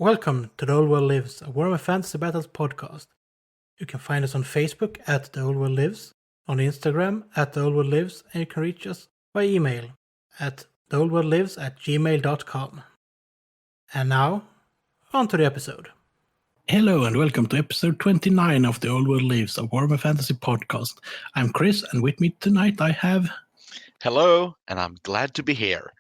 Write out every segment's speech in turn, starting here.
Welcome to The Old World Lives, a Warhammer Fantasy Battles podcast. You can find us on Facebook at The Old World Lives, on Instagram at The Old World Lives, and you can reach us by email at theoldworldlives@gmail.com. And now, on to the episode. Hello and welcome to episode 29 of The Old World Lives, a Warhammer Fantasy podcast. I'm Chris, and with me tonight I have... Hello, and I'm glad to be here.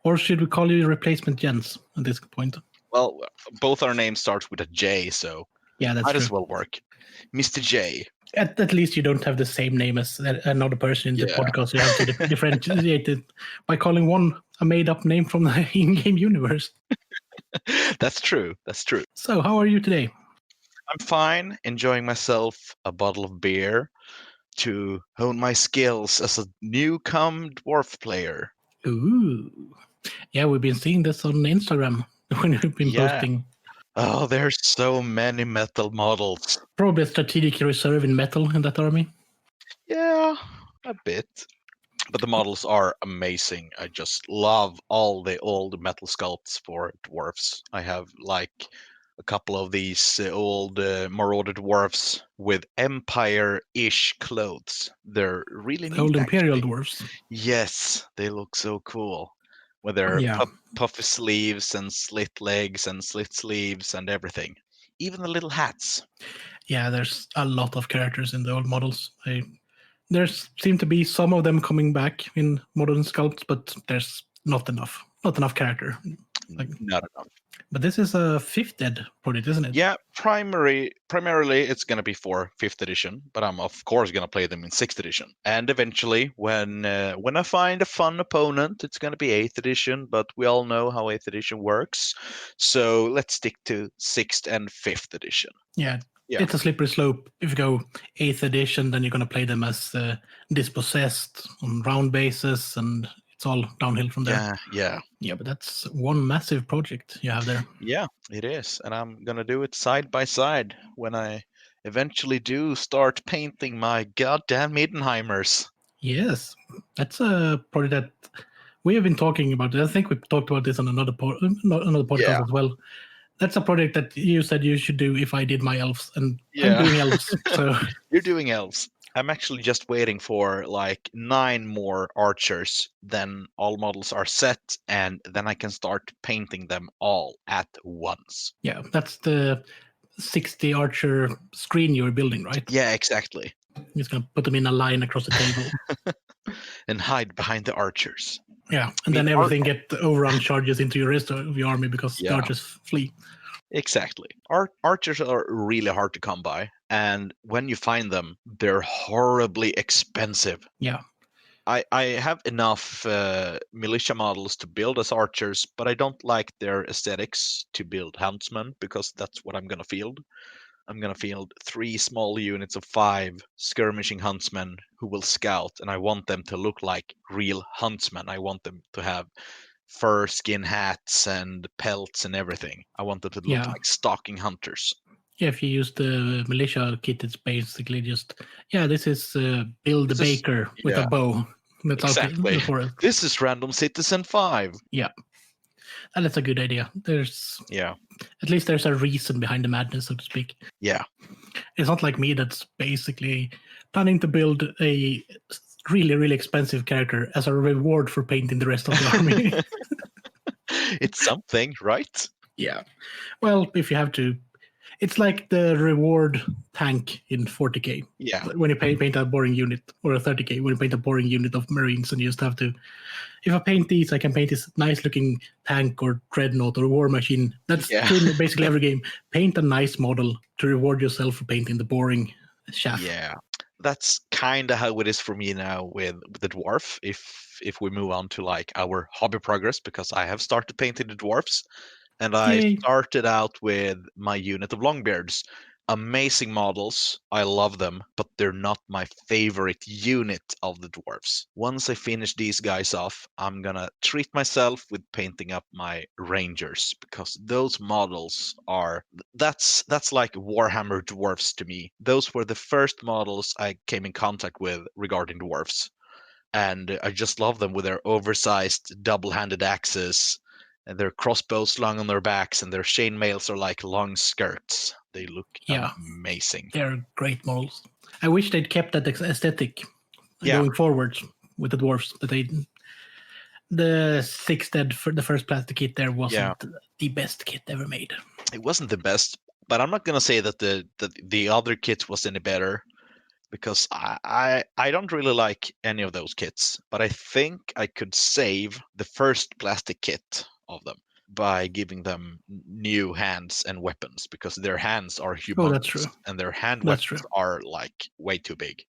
Or should we call you Replacement Jens at this point? Well, both our names start with a J, so yeah, that's might true. as well work. Mr. J. At least you don't have the same name as another person in the podcast. You have to differentiate it by calling one a made-up name from the in-game universe. That's true. That's true. So, how are you today? I'm fine, enjoying myself a bottle of beer to hone my skills as a newcome dwarf player. Ooh. Yeah, we've been seeing this on Instagram when you've been posting. Oh, there's so many metal models. Probably a strategic reserve in metal in that army. Yeah, a bit. But the models are amazing. I just love all the old metal sculpts for dwarves. I have like a couple of these old Marauder dwarves with Empire-ish clothes. They're really neat. Old Imperial actually. dwarves. Yes, they look so cool. With their puffy sleeves and slit legs and slit sleeves and everything. Even the little hats. Yeah, there's a lot of characters in the old models. There seem to be some of them coming back in modern sculpts, but there's not enough. Not enough character. Not enough. But this is a 5th ed project, isn't it? Yeah, primarily it's going to be for 5th edition, but I'm of course going to play them in 6th edition. And eventually, when I find a fun opponent, it's going to be 8th edition, but we all know how 8th edition works. So let's stick to 6th and 5th edition. Yeah. It's a slippery slope. If you go 8th edition, then you're going to play them as dispossessed on round basis, and it's all downhill from there. Yeah, but that's one massive project you have there. Yeah, it is. And I'm going to do it side by side when I eventually do start painting my goddamn Middenheimers. Yes, that's a project that we have been talking about. I think we talked about this on another podcast as well. That's a project that you said you should do if I did my elves, and I'm doing elves. So You're doing elves. I'm actually just waiting for like 9 more archers, then all models are set, and then I can start painting them all at once. Yeah, that's the 60 archer screen you're building, right? Yeah, exactly. You're just going to put them in a line across the table. And hide behind the archers. Yeah, and then everything get overrun charges into your rest of your army because the archers flee. Exactly. Archers are really hard to come by, and when you find them, they're horribly expensive. Yeah. I have enough militia models to build as archers, but I don't like their aesthetics to build huntsmen, because that's what I'm going to field. I'm going to field 3 small units of 5 skirmishing huntsmen who will scout, and I want them to look like real huntsmen. I want them to have fur skin hats and pelts and everything. I want them to look like stalking hunters. Yeah, if you use the militia kit, it's basically just, this is Bill the Baker with a bow. That's exactly. This is Random Citizen 5. Yeah. And that's a good idea. There's at least there's a reason behind the madness, so to speak. Yeah. It's not like me that's basically planning to build a really, really expensive character as a reward for painting the rest of the army. It's something, right? Yeah. Well, if you have to. It's like the reward tank in 40k. Yeah. When you paint a boring unit, or a 30k, when you paint a boring unit of Marines, and you just have to, if I paint these, I can paint this nice looking tank or dreadnought or war machine. That's basically every game. Paint a nice model to reward yourself for painting the boring shaft. Yeah. That's kind of how it is for me now with the dwarf. If we move on to like our hobby progress, because I have started painting the dwarfs. And I started out with my unit of Longbeards. Amazing models. I love them, but they're not my favorite unit of the dwarves. Once I finish these guys off, I'm gonna treat myself with painting up my Rangers, because those models are... That's like Warhammer dwarves to me. Those were the first models I came in contact with regarding dwarves. And I just love them with their oversized double-handed axes and their crossbows slung on their backs, and their chainmails are like long skirts. They look amazing. They're great models. I wish they'd kept that aesthetic going forward with the dwarves. The 6 dead for the first plastic kit there wasn't the best kit ever made. It wasn't the best, but I'm not gonna say that the other kit was any better, because I don't really like any of those kits. But I think I could save the first plastic kit of them by giving them new hands and weapons, because their hands are humongous. Oh, that's true. And their hand weapons are like way too big.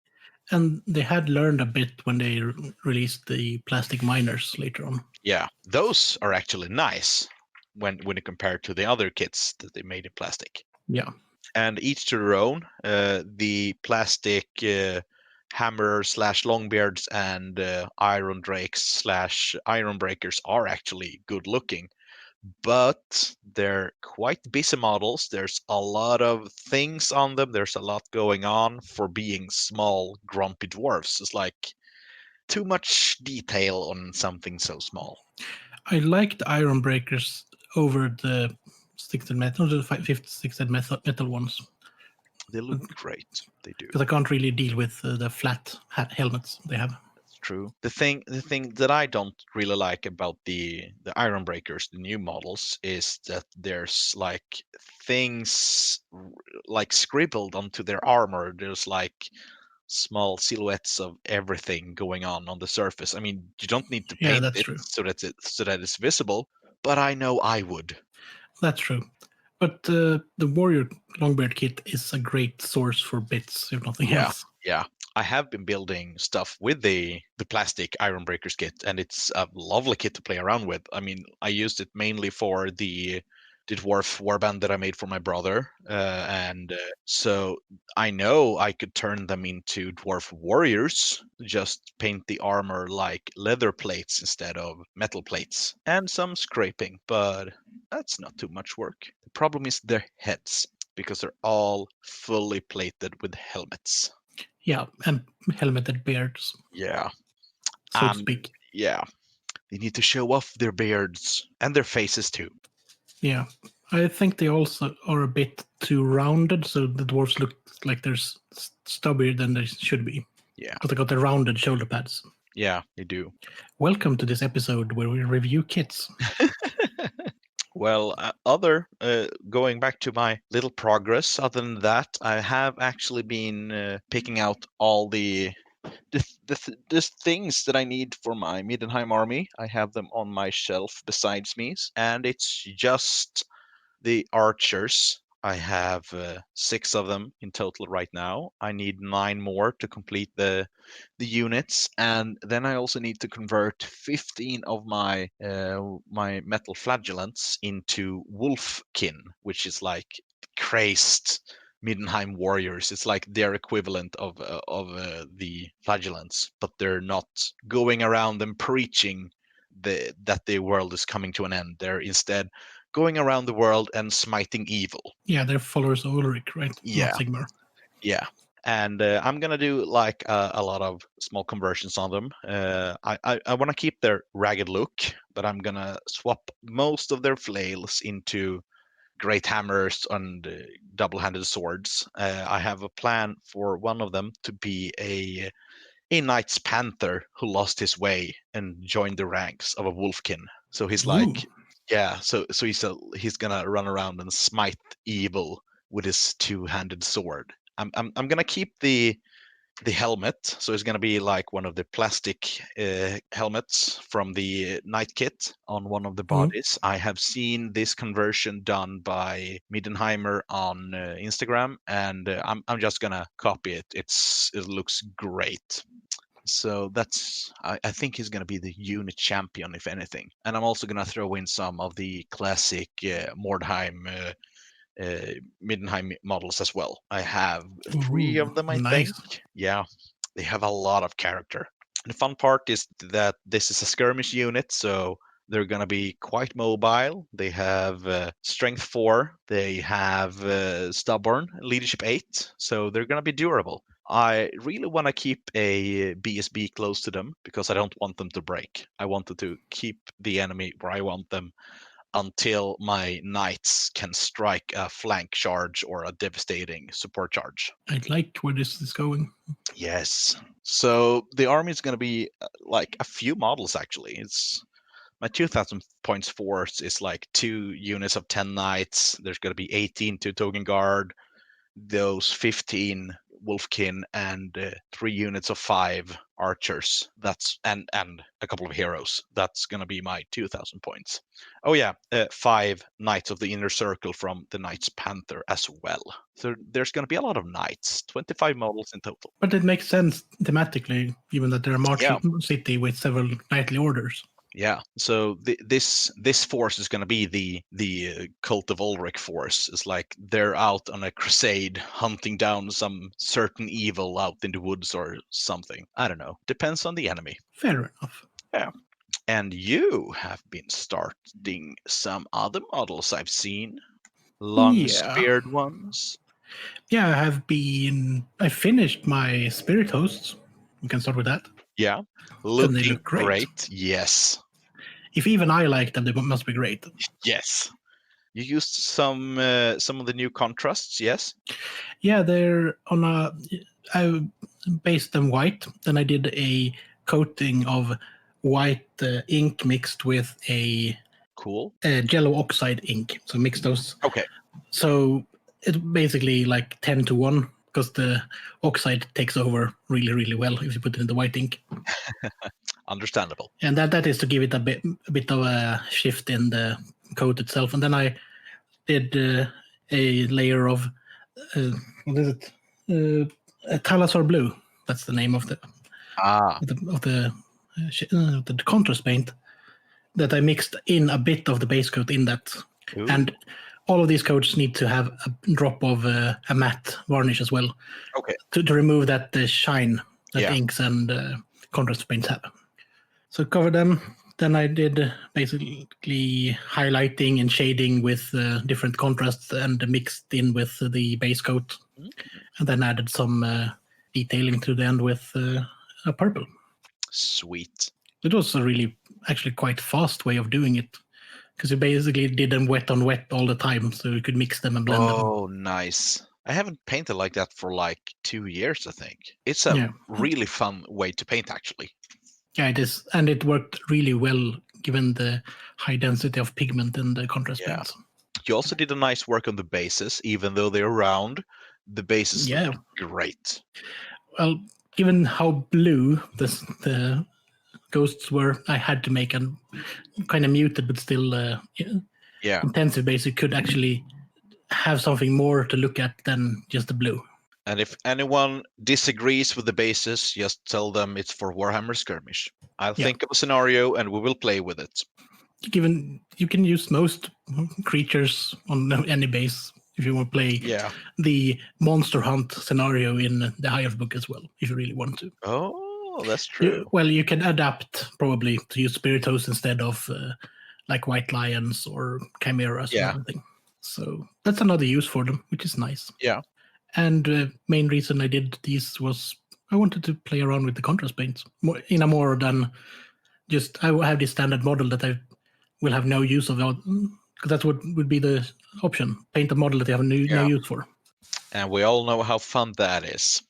And they had learned a bit when they released the plastic miners later on. Yeah, those are actually nice when you compare to the other kits that they made in plastic. Yeah. And each to their own. The plastic hammer / longbeards and iron drakes / iron breakers are actually good looking, but they're quite busy models. There's a lot of things on them. There's a lot going on for being small, grumpy dwarfs. It's like too much detail on something so small. I like the iron breakers over the 6th metal, the 5th, 6th metal ones. They look great. They do. Because I can't really deal with the flat helmets they have. True. The thing that I don't really like about the iron breakers, the new models, is that there's like things like scribbled onto their armor. There's like small silhouettes of everything going on the surface. I mean, you don't need to paint it so that it's visible, but I know I would. That's true. But the warrior longbeard kit is a great source for bits, if nothing else. Yeah. I have been building stuff with the plastic Iron Breakers kit, and it's a lovely kit to play around with. I mean, I used it mainly for the dwarf warband that I made for my brother, so I know I could turn them into dwarf warriors, just paint the armor like leather plates instead of metal plates, and some scraping, but that's not too much work. The problem is their heads, because they're all fully plated with helmets. Yeah, and helmeted beards. Yeah. So to speak. Yeah. They need to show off their beards and their faces too. Yeah. I think they also are a bit too rounded, so the dwarves look like they're stubbier than they should be. Yeah. Because they got the rounded shoulder pads. Yeah, they do. Welcome to this episode where we review kits. Well, going back to my little progress, other than that, I have actually been picking out all the things that I need for my Middenheim army. I have them on my shelf besides me, and it's just the archers. I have 6 of them in total right now. I need 9 more to complete the units, and then I also need to convert 15 of my my metal flagellants into wolfkin, which is like crazed Middenheim warriors. It's like their equivalent of the flagellants, but they're not going around and preaching that the world is coming to an end. They're instead going around the world and smiting evil. Yeah, they're followers of Ulrich, right? Yeah. Not Sigmar. Yeah. And I'm going to do like a lot of small conversions on them. I want to keep their ragged look, but I'm going to swap most of their flails into great hammers and double-handed swords. I have a plan for one of them to be a Knight's Panther who lost his way and joined the ranks of a wolfkin. So he's like... Yeah, so he's gonna run around and smite evil with his 2-handed sword. I'm gonna keep the helmet, so it's gonna be like one of the plastic helmets from the knight kit on one of the bodies. I have seen this conversion done by Middenheimer on Instagram, and I'm just gonna copy it. It looks great. So I think he's going to be the unit champion, if anything. And I'm also going to throw in some of the classic Mordheim, Middenheim models as well. I have 3 of them, I think. Yeah, they have a lot of character. The fun part is that this is a skirmish unit, so they're going to be quite mobile. They have strength 4. They have stubborn, leadership 8. So they're going to be durable. I really want to keep a BSB close to them because I don't want them to break. I wanted to keep the enemy where I want them. until my knights can strike a flank charge or a devastating support charge. I like where this is going. Yes. So the army is going to be like a few models, actually. It's my 2,000 points force is like 2 units of 10 knights. There's going to be 18 to token guard, those 15 wolfkin, and 3 units of 5 archers. That's and a couple of heroes. That's going to be my 2,000 points. Oh yeah, 5 knights of the inner circle from the Knights Panther as well. So there's going to be a lot of knights, 25 models in total. But it makes sense thematically, given that they're a march city with several knightly orders. Yeah, so this force is going to be the Cult of Ulrich force. It's like they're out on a crusade hunting down some certain evil out in the woods or something. I don't know. Depends on the enemy. Fair enough. Yeah. And you have been starting some other models I've seen. Long-speared ones. Yeah, I finished my Spirit Hosts. We can start with that. Yeah. Looking look great. Yes. If even I like them, they must be great. Yes. You used some of the new contrasts, yes? Yeah, they're on I based them white. Then I did a coating of white ink mixed with a yellow oxide ink. So mix those. Okay. So it's basically like 10-1 because the oxide takes over really, really well if you put it in the white ink. Understandable. And that is to give it a bit of a shift in the coat itself. And then I did a layer of what is it? Talasar Blue. That's the name of the contrast paint that I mixed in a bit of the base coat in that. Ooh. And all of these coats need to have a drop of a matte varnish as well. Okay. To remove that shine that inks and contrast paints have. So cover them. Then I did basically highlighting and shading with different contrasts and mixed in with the base coat. Mm-hmm. And then added some detailing to the end with a purple. Sweet. It was a really, actually quite fast way of doing it. Because you basically did them wet on wet all the time. So you could mix them and blend them. Oh, nice. I haven't painted like that for like 2 years, I think. It's a really fun way to paint, actually. Yeah, it is. And it worked really well, given the high density of pigment in the contrast paints. You also did a nice work on the bases, even though they're round. The bases look great. Well, given how blue the ghosts were, I had to make a kind of muted, but still intensive base. It could actually have something more to look at than just the blue. And if anyone disagrees with the bases, just tell them it's for Warhammer Skirmish. I'll think of a scenario and we will play with it. Given you can use most creatures on any base if you want to play the Monster Hunt scenario in the High Elf book as well, if you really want to. Oh, that's true. You can adapt probably to use Spirit Host instead of like White Lions or Chimeras or something. So that's another use for them, which is nice. Yeah. And main reason I did these was I wanted to play around with the contrast paints in a more than just I have this standard model that I will have no use of, because that's what would be the option. Paint a model that you have no use for. And we all know how fun that is.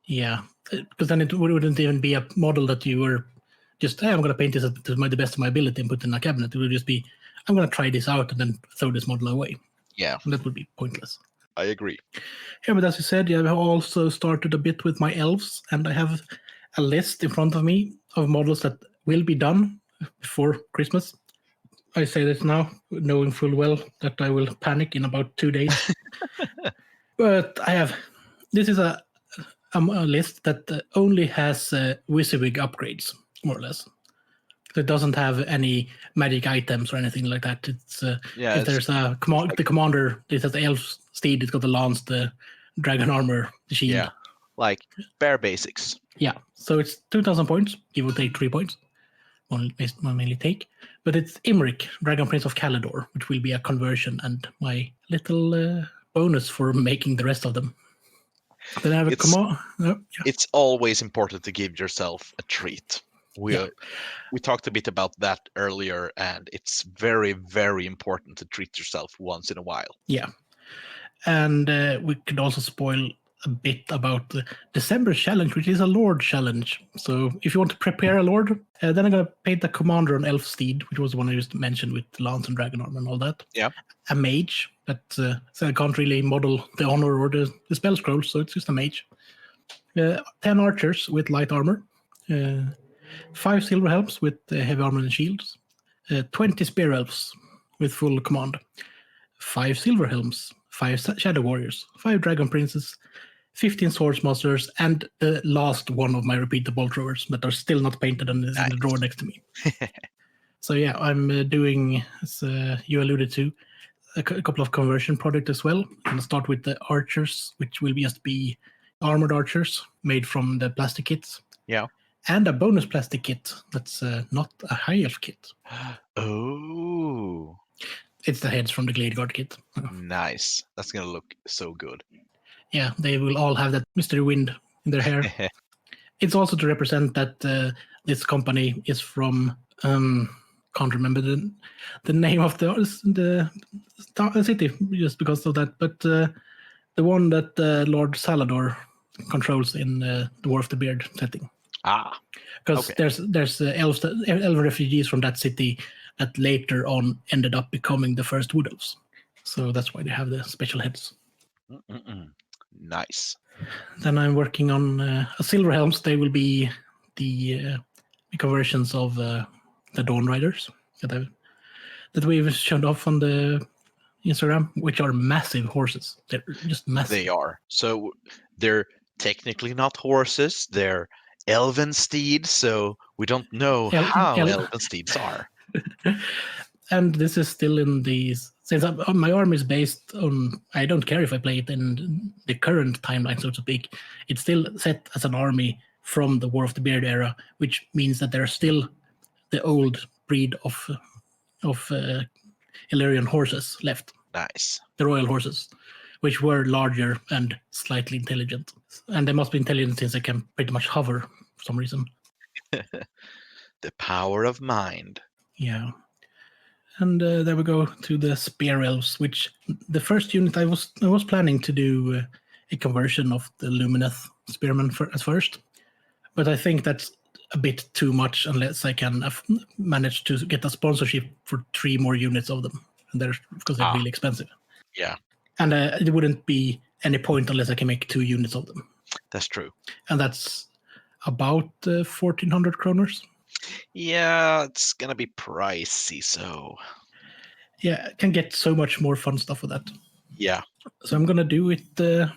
Yeah, because then it wouldn't even be a model that you were just, I'm going to paint this to the best of my ability and put it in a cabinet. It would just be, I'm going to try this out and then throw this model away. Yeah. And that would be pointless. I agree. Yeah, but as you said, I also started a bit with my elves, and I have a list in front of me of models that will be done before Christmas. I say this now, knowing full well that I will panic in about 2 days. But this is a list that only has WYSIWYG upgrades, more or less. It doesn't have any magic items or anything like that. It's if there's the commander, it has the elf steed, it's got the lance, the dragon armor, the shield. Yeah, like bare basics. Yeah, so it's 2,000 points, give or take 3 points. One mainly take. But it's Imric, Dragon Prince of Calidor, which will be a conversion and my little bonus for making the rest of them. Then I have It's always important to give yourself a treat. We talked a bit about that earlier, and it's very, very important to treat yourself once in a while. Yeah. And we could also spoil a bit about the December challenge, which is a Lord challenge. So if you want to prepare a Lord, then I'm going to paint a commander on Elf Steed, which was the one I just mentioned with Lance and Dragon Armor and all that. Yeah. A mage, but so I can't really model the honor or the spell scroll, so it's just a mage. 10 archers with light armor. 5 silver helms with heavy armor and shields. 20 spear elves with full command. 5 silver helms. 5 shadow warriors. 5 dragon princes. 15 swords masters, and the last one of my repeater bolt throwers that are still not painted and is in the drawer next to me. So yeah, I'm doing, as you alluded to, a couple of conversion projects as well. I'm going to start with the archers, which will just be armored archers made from the plastic kits. Yeah. And a bonus plastic kit that's not a high elf kit. Oh. It's the heads from the Glade Guard kit. Nice. That's going to look so good. Yeah, they will all have that mystery wind in their hair. It's also to represent that this company is from, can't remember the name of the city just because of that, but the one that Lord Salador controls in the War of the Beard setting. Because there's elf refugees from that city that later on ended up becoming the first Wood Elves. So that's why they have the special heads. Nice. Then I'm working on a Silver Helms. They will be the conversions of the Dawn Riders that we've shown off on the Instagram, which are massive horses. They're just massive. They are. So they're technically not horses. They're elven steeds, so we don't know how elven steeds are. And this is still in these, since my army is based on, I don't care if I play it in the current timeline, so to speak, it's still set as an army from the War of the Beard era, which means that they're still the old breed of Illyrian horses left. Nice. The royal horses, which were larger and slightly intelligent. And they must be intelligent since they can pretty much hover for some reason. The power of mind. Yeah. And there we go to the Spear Elves, which the first unit I was planning to do a conversion of the Lumineth Spearmen at first. But I think that's a bit too much unless I can manage to get a sponsorship for 3 more units of them. And because they're really expensive. Yeah. And it wouldn't be any point unless I can make 2 units of them. That's true. And that's about 1,400 kroners. Yeah, it's going to be pricey, so... Yeah, I can get so much more fun stuff with that. Yeah. So I'm going to do it the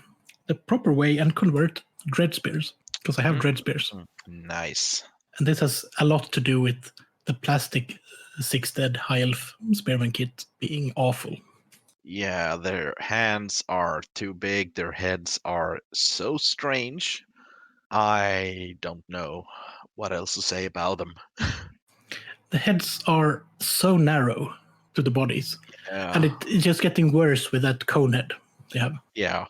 proper way and convert Dread Spears, because I have Dread Spears. Nice. And this has a lot to do with the plastic 6-dead High Elf Spearman kit being awful. Yeah, their hands are too big. Their heads are so strange. I don't know what else to say about them. The heads are so narrow to the bodies. Yeah. And it's just getting worse with that cone head they have. Yeah.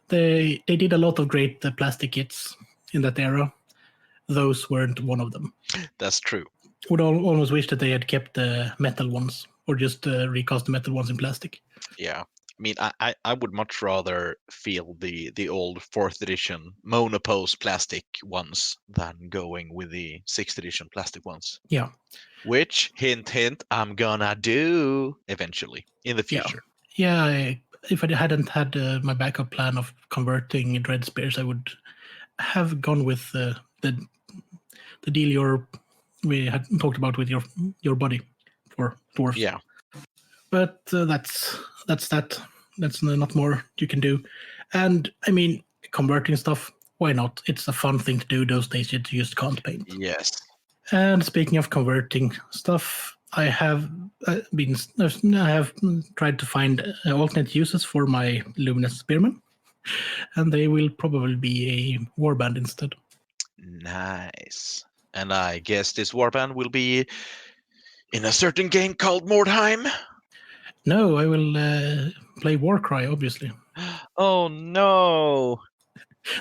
They did a lot of great plastic kits in that era. Those weren't one of them. That's true. Would almost wish that they had kept the metal ones or just recast the metal ones in plastic. Yeah. I mean, I would much rather feel the old 4th edition monopose plastic ones than going with the 6th edition plastic ones. Yeah. Which, hint, hint, I'm gonna do eventually in the future. Yeah, if I hadn't had my backup plan of converting Dread Spears, I would have gone with the deal we had talked about with your buddy for dwarves. Yeah. But that's that. That's not more you can do. And I mean, converting stuff, why not? It's a fun thing to do those days you just can't paint. Yes. And speaking of converting stuff, I have tried to find alternate uses for my Luminous Spearmen, and they will probably be a warband instead. Nice. And I guess this warband will be in a certain game called Mordheim? No, I will play Warcry, obviously. Oh, no.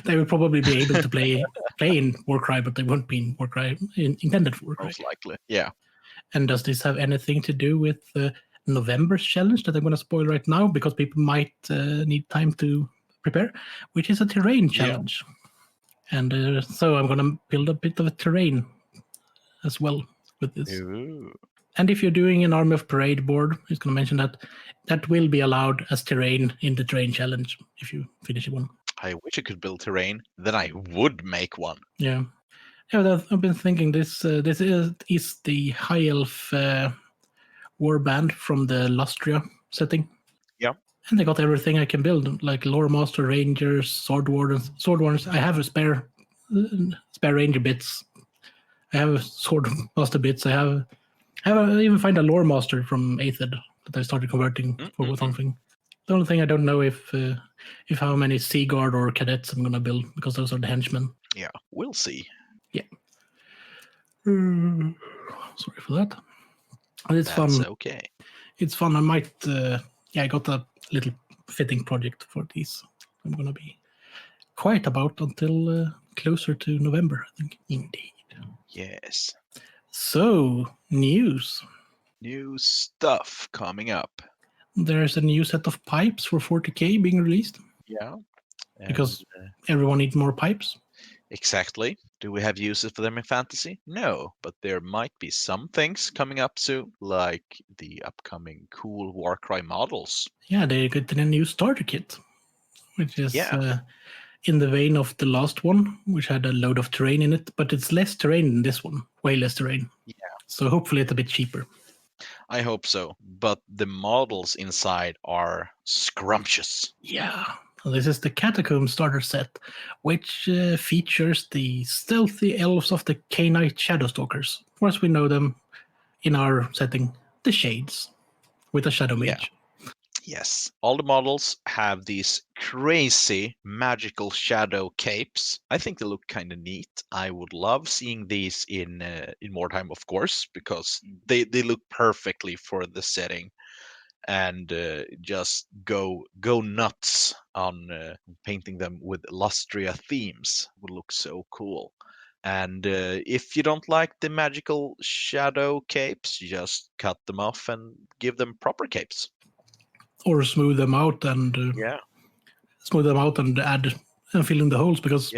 They will probably be able to play in Warcry, but they won't be in Warcry intended for Warcry. Most likely, yeah. And does this have anything to do with November's challenge that I'm going to spoil right now, because people might need time to prepare, which is a terrain challenge. Yeah. And so I'm going to build a bit of a terrain as well with this. Ooh. And if you're doing an Army of Parade board, I'm just going to mention that will be allowed as terrain in the terrain challenge if you finish one. I wish I could build terrain. Then I would make one. Yeah. Yeah, I've been thinking this is the High Elf Warband from the Lustria setting. Yeah. And they got everything I can build, like Lore Master, Rangers, Sword Wardens. I have a spare Ranger bits. I have Sword Master bits. I even find a Lore Master from Aethed that I started converting for something. The only thing I don't know if how many Sea Guard or Cadets I'm gonna build, because those are the henchmen. Yeah, we'll see. Yeah. Sorry for that. It's fun. That's okay. It's fun. I might. I got a little fitting project for these. I'm gonna be quiet about until closer to November, I think. Indeed. Yes. So, news. New stuff coming up. There's a new set of pipes for 40k being released. Yeah. Because everyone needs more pipes. Exactly. Do we have uses for them in fantasy? No, but there might be some things coming up soon, like the upcoming cool Warcry models. Yeah, they got a new starter kit, which is in the vein of the last one, which had a load of terrain in it, but it's less terrain than this one, way less terrain. Yeah. So hopefully it's a bit cheaper. I hope so, but the models inside are scrumptious. Yeah. This is the Catacomb starter set, which features the stealthy elves of the K-Knight Shadowstalkers, or as we know them in our setting, the Shades, with a Shadow Mage. Yeah. Yes, all the models have these crazy magical shadow capes. I think they look kind of neat. I would love seeing these in Mordheim, of course, because they look perfectly for the setting. And just go nuts on painting them with Lustria themes. Would look so cool. And if you don't like the magical shadow capes, just cut them off and give them proper capes. Or smooth them out and add and fill in the holes, because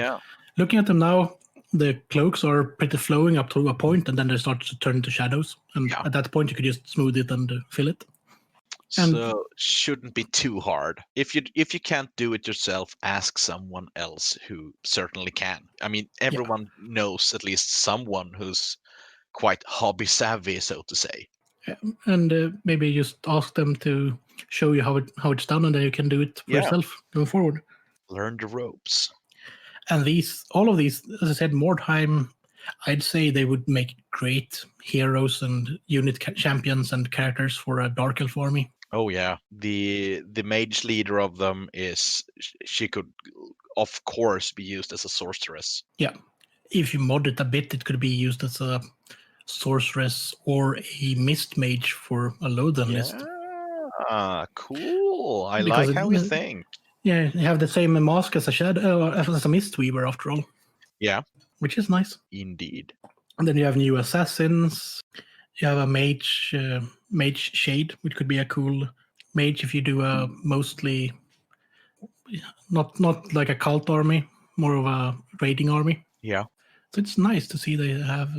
looking at them now, the cloaks are pretty flowing up to a point, and then they start to turn into shadows. And at that point, you could just smooth it and fill it. So shouldn't be too hard. If you can't do it yourself, ask someone else who certainly can. I mean, everyone knows at least someone who's quite hobby savvy, so to say. Yeah. And maybe just ask them to show you how it's done, and then you can do it for yourself going forward. Learn the ropes. And all of these, as I said, Mordheim, I'd say they would make great heroes and unit champions and characters for a Dark Elf army. Oh yeah, the mage leader of them she could, of course, be used as a sorceress. Yeah, if you mod it a bit, it could be used as a sorceress or a mist mage for a Lothian list. Cool. I like how you think. Yeah, you have the same mask as a shadow, as a mist weaver after all. Yeah, which is nice. Indeed. And then you have new assassins. You have a mage shade, which could be a cool mage if you do a mostly not like a cult army, more of a raiding army. Yeah. So it's nice to see they have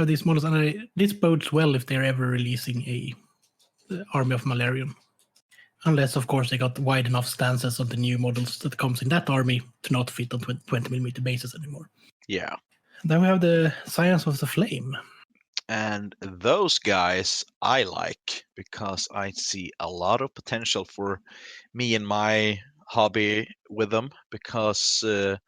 these models, and this bodes well if they're ever releasing a army of Malarion. Unless, of course, they got wide enough stances of the new models that comes in that army to not fit on 20mm bases anymore. Yeah. Then we have the Science of the Flame. And those guys I like, because I see a lot of potential for me and my hobby with them, because a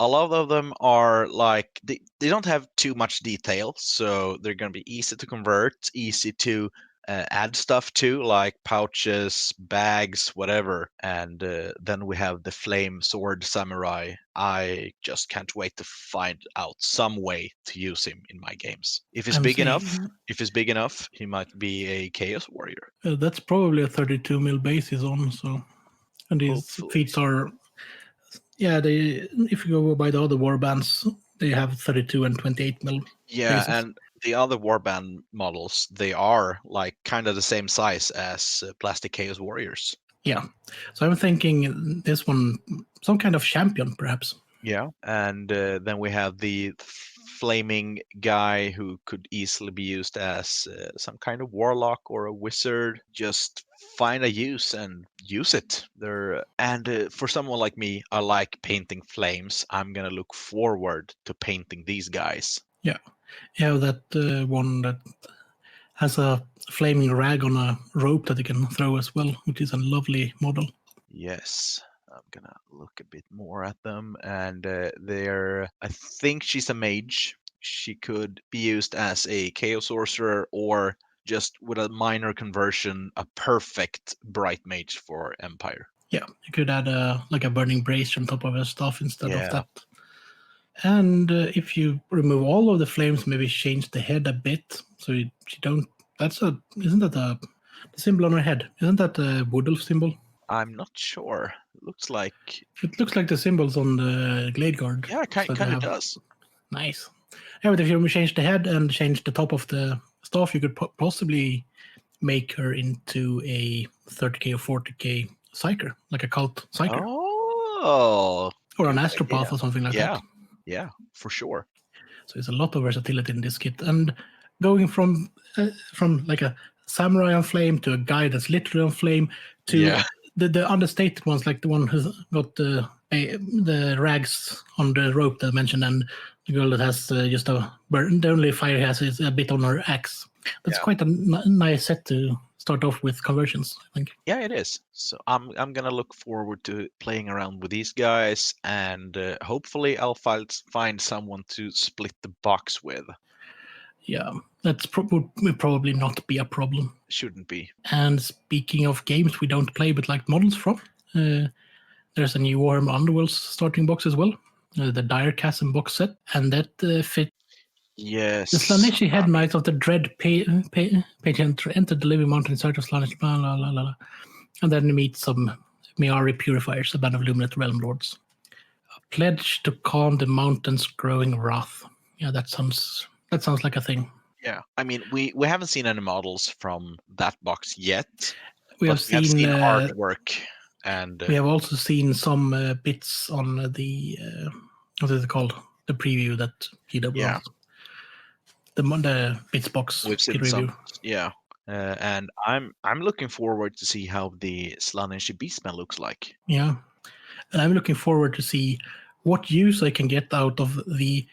lot of them are like, they don't have too much detail, so they're going to be easy to convert, easy to add stuff to, like pouches, bags, whatever. And then we have the Flame Sword Samurai. I just can't wait to find out some way to use him in my games. If he's big enough, he might be a Chaos Warrior. That's probably a 32mm base he's on. So, and his feats are Yeah, if you go by the other warbands, they have 32 and 28 mil. Yeah, bases. and the other warband models, they are like kind of the same size as Plastic Chaos Warriors. Yeah, so I'm thinking this one, some kind of champion, perhaps. Yeah, and then we have the flaming guy who could easily be used as some kind of warlock or a wizard. Just find a use and use it. For someone like me, I like painting flames. I'm gonna look forward to painting these guys. Yeah, that one that has a flaming rag on a rope that you can throw as well, which is a lovely model. Yes, I'm gonna look a bit more at them, and I think she's a mage. She could be used as a chaos sorcerer, or just with a minor conversion, a perfect bright mage for Empire. Yeah, you could add like a burning brace on top of her stuff instead of Yeah. that. And if you remove all of the flames, maybe change the head a bit, so you don't. Isn't that the symbol on her head? Isn't that a wood elf symbol? I'm not sure. It looks like the symbols on the Glade Guard. Yeah, kind of does. Nice. Yeah, but if you change the head and change the top of the staff, you could possibly make her into a 30k or 40k psyker, like a cult psyker. Oh. Or an astropath or something like that. Yeah, for sure. So there's a lot of versatility in this kit, and going from like a samurai on flame to a guy that's literally on flame to the understated ones, like the one who's got the rags on the rope that I mentioned, and the girl that has just the only fire he has is a bit on her axe. That's quite a nice set to start off with conversions, I think. Yeah, it is. So I'm gonna look forward to playing around with these guys, and hopefully I'll find someone to split the box with. Yeah, that will probably not be a problem. Shouldn't be. And speaking of games we don't play but like models from, there's a new Warhammer Underworld starting box as well, the Dire Chasm box set, and that fits. Yes. The Slaaneshi Head Knights of the Dread Pageant enter the Living Mountain in search of Slaanesh, blah, blah, blah, blah. And then you meet some Miari Purifiers, a band of Luminate Realm Lords. A pledge to calm the mountain's growing wrath. Yeah, that sounds like a thing. Yeah, I mean, we haven't seen any models from that box yet. We have seen artwork, and we have also seen some bits on the what is it called? The preview that GW. Yeah. The bits box. We've seen some. Yeah, and I'm looking forward to see how the Slaaneshi Beastman looks like. Yeah, and I'm looking forward to see what use I can get out of the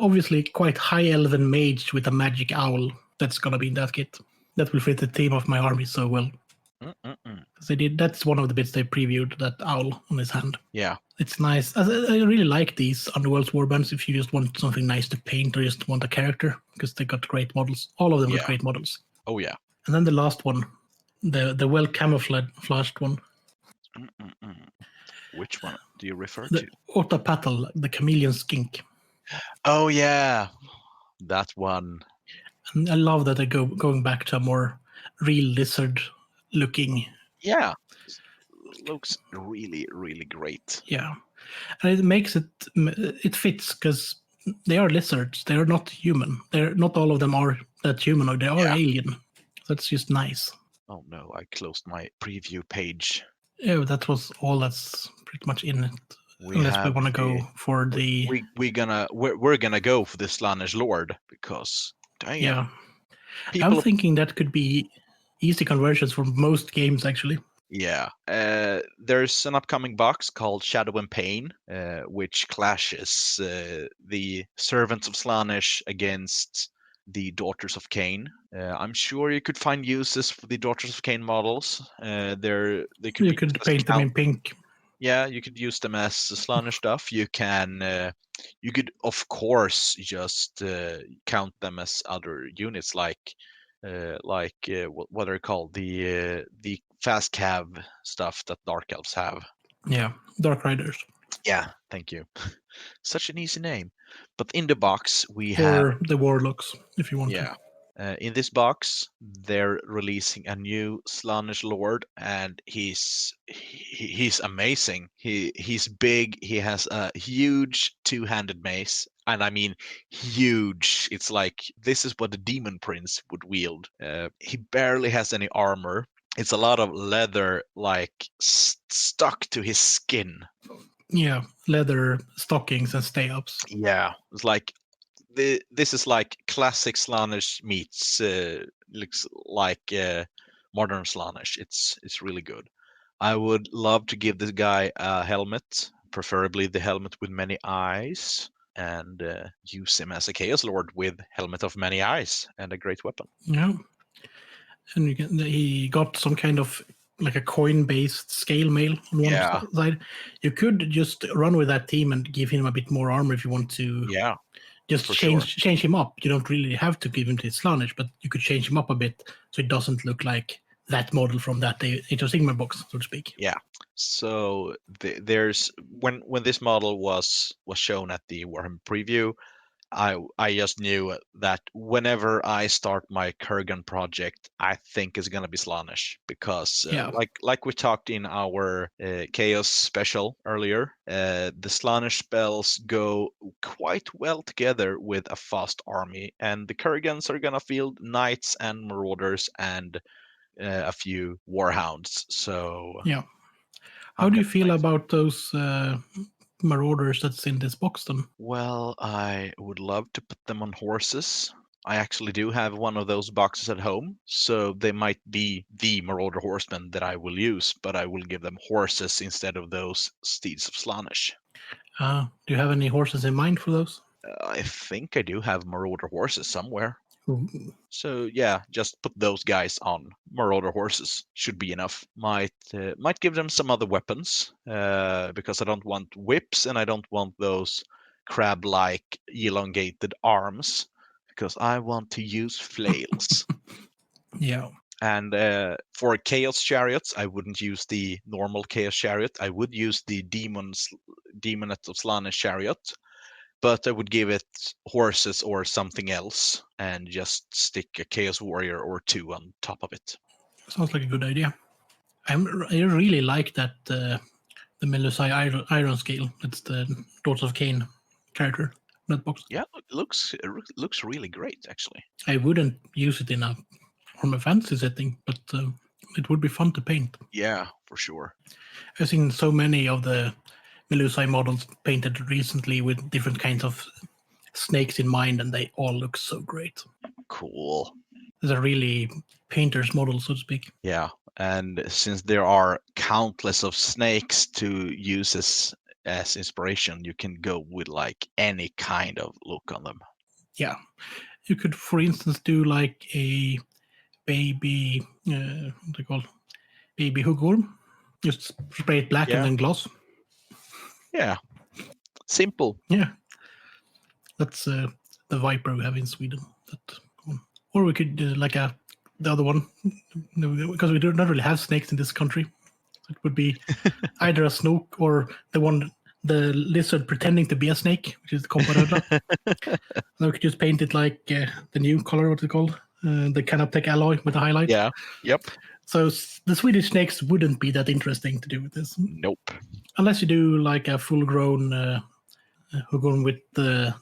obviously quite high elven mage with a magic owl that's gonna be in that kit. That will fit the theme of my army so well. That's one of the bits they previewed, that owl on his hand. Yeah, it's nice. I really like these Underworld Warbands if you just want something nice to paint or just want a character, because they got great models. All of them got great models. Oh yeah. And then the last one, the well camouflaged one. Which one do you refer to? Otapatal, the chameleon skink. Oh yeah, that one. And I love that they're going back to a more real lizard looking. Yeah, looks really, really great. Yeah, and it makes it fits because they are lizards. They are not human. They're not all of them are that humanoid. They are alien. That's just nice. Oh no, I closed my preview page. Yeah, that was all that's pretty much in it. Unless we want to go for the... We're gonna go for the Slaanesh Lord, because damn. Yeah. I'm thinking that could be easy conversions for most games, actually. Yeah. There's an upcoming box called Shadow and Pain, which clashes the Servants of Slaanesh against the Daughters of Cain. I'm sure you could find uses for the Daughters of Cain models. You could paint them in pink. Yeah, you could use them as Slaanesh stuff. You could of course just count them as other units, like what are called, the fast cav stuff that Dark Elves have. Yeah, Dark Riders. Yeah, thank you. Such an easy name. But in the box we have the Warlocks, if you want. Yeah, In this box, they're releasing a new Slaanesh Lord, and he's amazing. He's big. He has a huge two-handed mace, and I mean huge. It's like this is what the Demon Prince would wield. He barely has any armor. It's a lot of leather, like stuck to his skin. Yeah, leather stockings and stay-ups. Yeah, it's like this is like classic Slaanesh meets looks like modern Slaanesh. It's really good. I would love to give this guy a helmet, preferably the helmet with many eyes, and use him as a Chaos Lord with helmet of many eyes and a great weapon. Yeah, and he got some kind of like a coin-based scale mail on one side. You could just run with that team and give him a bit more armor if you want to. Yeah. Just change him up. You don't really have to give him to Slaanesh, but you could change him up a bit so it doesn't look like that model from that Age of Sigmar box, so to speak. Yeah. So there's when this model was shown at the Warhammer preview, I just knew that whenever I start my Kurgan project, I think it's gonna be Slaanesh because, like we talked in our Chaos special earlier, the Slaanesh spells go quite well together with a fast army, and the Kurgans are gonna field knights and marauders and a few warhounds. So yeah, how do you feel about those? Marauders that's in this box then? Well, I would love to put them on horses. I actually do have one of those boxes at home, so they might be the Marauder horsemen that I will use, but I will give them horses instead of those steeds of Slaanesh. Do you have any horses in mind for those? I think I do have Marauder horses somewhere. Ooh. So yeah, just put those guys on Marauder horses. Should be enough. Might give them some other weapons because I don't want whips and I don't want those crab-like elongated arms because I want to use flails. Yeah. And for Chaos Chariots, I wouldn't use the normal Chaos Chariot. I would use the Demonet of Slaanesh Chariot. But I would give it horses or something else and just stick a Chaos Warrior or two on top of it. Sounds like a good idea. I really like that the Melusai Iron Scale. That's the Daughters of Cain character. That box. Yeah, it looks really great, actually. I wouldn't use it in a Warhammer Fantasy setting, but it would be fun to paint. Yeah, for sure. I've seen so many of the Melusai models painted recently with different kinds of snakes in mind, and they all look so great. Cool. It's a really painter's model, so to speak. Yeah, and since there are countless of snakes to use as inspiration, you can go with like any kind of look on them. Yeah, you could, for instance, do like a baby, what they call baby hookworm. Just spray it black and then gloss. Yeah, simple. Yeah, that's the Viper we have in Sweden. That one. Or we could do like the other one, because we don't really have snakes in this country. So it would be either a snook or the lizard pretending to be a snake, which is the Comparada. Then we could just paint it like the new color, what's it called? The Canoptech alloy with the highlight. Yeah, yep. So the Swedish snakes wouldn't be that interesting to do with this. Nope. Unless you do like a full-grown hookworm with the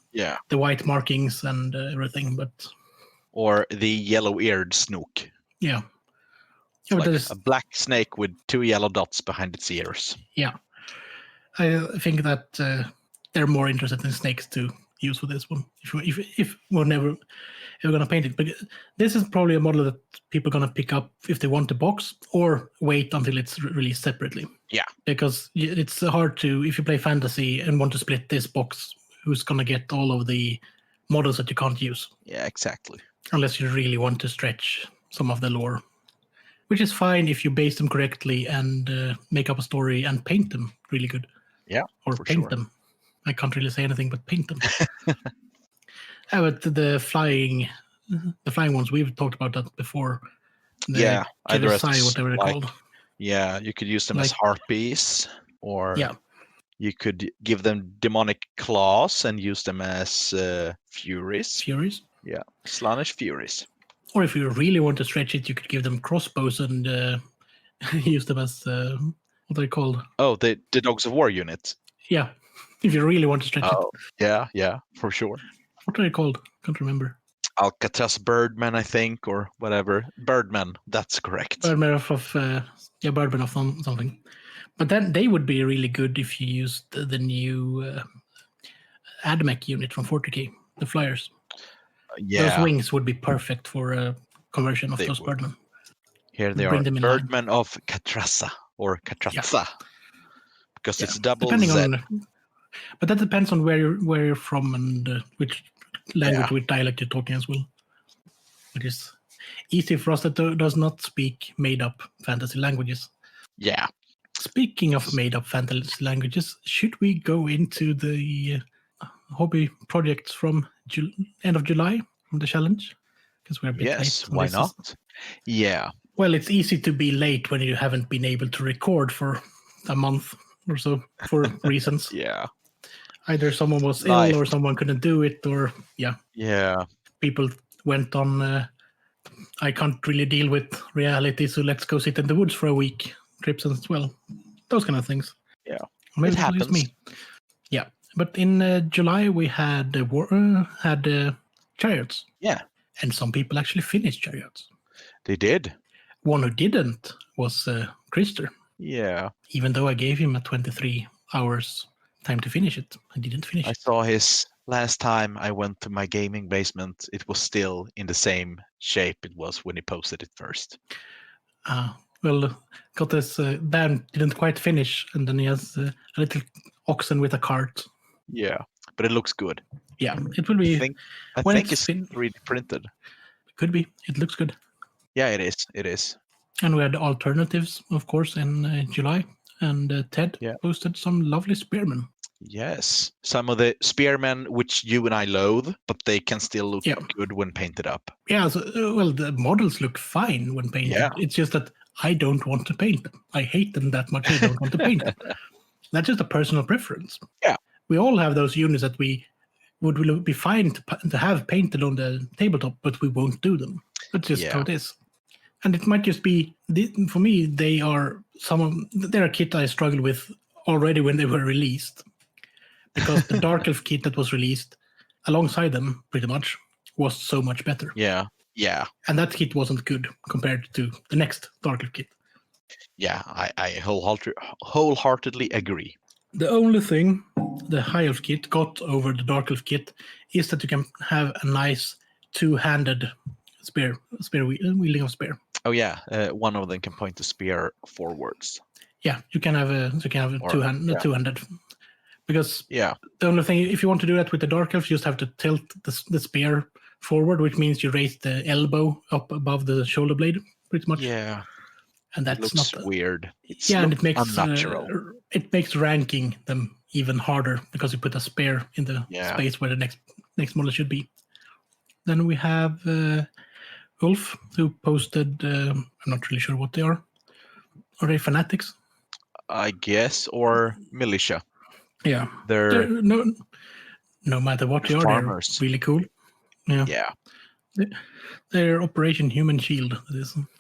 white markings and everything, but or the yellow-eared snook. Yeah. Like a black snake with two yellow dots behind its ears. Yeah. I think that they're more interested in snakes to use for this one. If we're never going to paint it. But this is probably a model that people are going to pick up if they want the box or wait until it's released separately. Yeah. Because it's hard to, if you play fantasy and want to split this box, who's going to get all of the models that you can't use? Yeah, exactly. Unless you really want to stretch some of the lore. Which is fine if you base them correctly and make up a story and paint them really good. Yeah, or paint them. I can't really say anything but paint them. But the flying ones, we've talked about that before. Either as whatever they're called. Yeah, you could use them as harpies, or you could give them demonic claws and use them as furies. Furies? Yeah, Slaanesh furies. Or if you really want to stretch it, you could give them crossbows and use them as what are they called? Oh, the Dogs of War unit. Yeah, if you really want to stretch it. Yeah, for sure. What are they called? Can't remember. Alcatraz Birdman, I think, or whatever. Birdman, that's correct. Birdman of Birdman of something. But then they would be really good if you used the new AdMech unit from 40k, the flyers. Those wings would be perfect for a conversion of those Birdmen. Here they are, Birdmen of Catrasa or Catrazza, because it's double Z. But that depends on where you're from and which language, which dialect you're talking as well. It is easy for us that does not speak made-up fantasy languages. Yeah. Speaking of made-up fantasy languages, should we go into the hobby projects from end of July from the challenge? Because we're a bit late. Yes, why not? Yeah. Well, it's easy to be late when you haven't been able to record for a month or so for reasons. Yeah. Either someone was ill or someone couldn't do it, or people went on I can't really deal with reality, so let's go sit in the woods for a week trips as well. Those kind of things. Yeah. Maybe it happens. Me. Yeah. But in July we had chariots. Yeah. And some people actually finished chariots. They did. One who didn't was Krister. Yeah. Even though I gave him a 23 hours time to finish it, I didn't finish it. I saw his last time I went to my gaming basement. It was still in the same shape it was when he posted it first. Well, got this Dan didn't quite finish, and then he has a little oxen with a cart. Yeah, but it looks good. Yeah, it will be. I think it's 3D printed. Could be. It looks good. Yeah, it is. It is. And we had alternatives, of course, in July. And Ted posted some lovely spearmen. Yes, some of the spearmen which you and I loathe, but they can still look good when painted up. Yeah, well, the models look fine when painted. Yeah. It's just that I don't want to paint them. I hate them that much. I don't want to paint them. That's just a personal preference. Yeah, we all have those units that we would be fine to have painted on the tabletop, but we won't do them. That's just how it is. And it might just be, for me, they're a kit I struggled with already when they were released. Because the Dark Elf kit that was released alongside them, pretty much, was so much better. Yeah. And that kit wasn't good compared to the next Dark Elf kit. Yeah, I wholeheartedly agree. The only thing the High Elf kit got over the Dark Elf kit is that you can have a nice two-handed wielding of spear. Oh yeah, one of them can point the spear forwards. Yeah, you can have a two-handed. Because the only thing, if you want to do that with the Dark Elf, you just have to tilt the spear forward, which means you raise the elbow up above the shoulder blade, pretty much. Yeah, and that's looks weird. And it makes unnatural. It makes ranking them even harder because you put a spear in the space where the next model should be. Then we have Ulf, who posted. I'm not really sure what they are. Are they fanatics? I guess, or militia. Yeah, they're no matter what they are, farmers. They're really cool. Yeah. They're Operation Human Shield.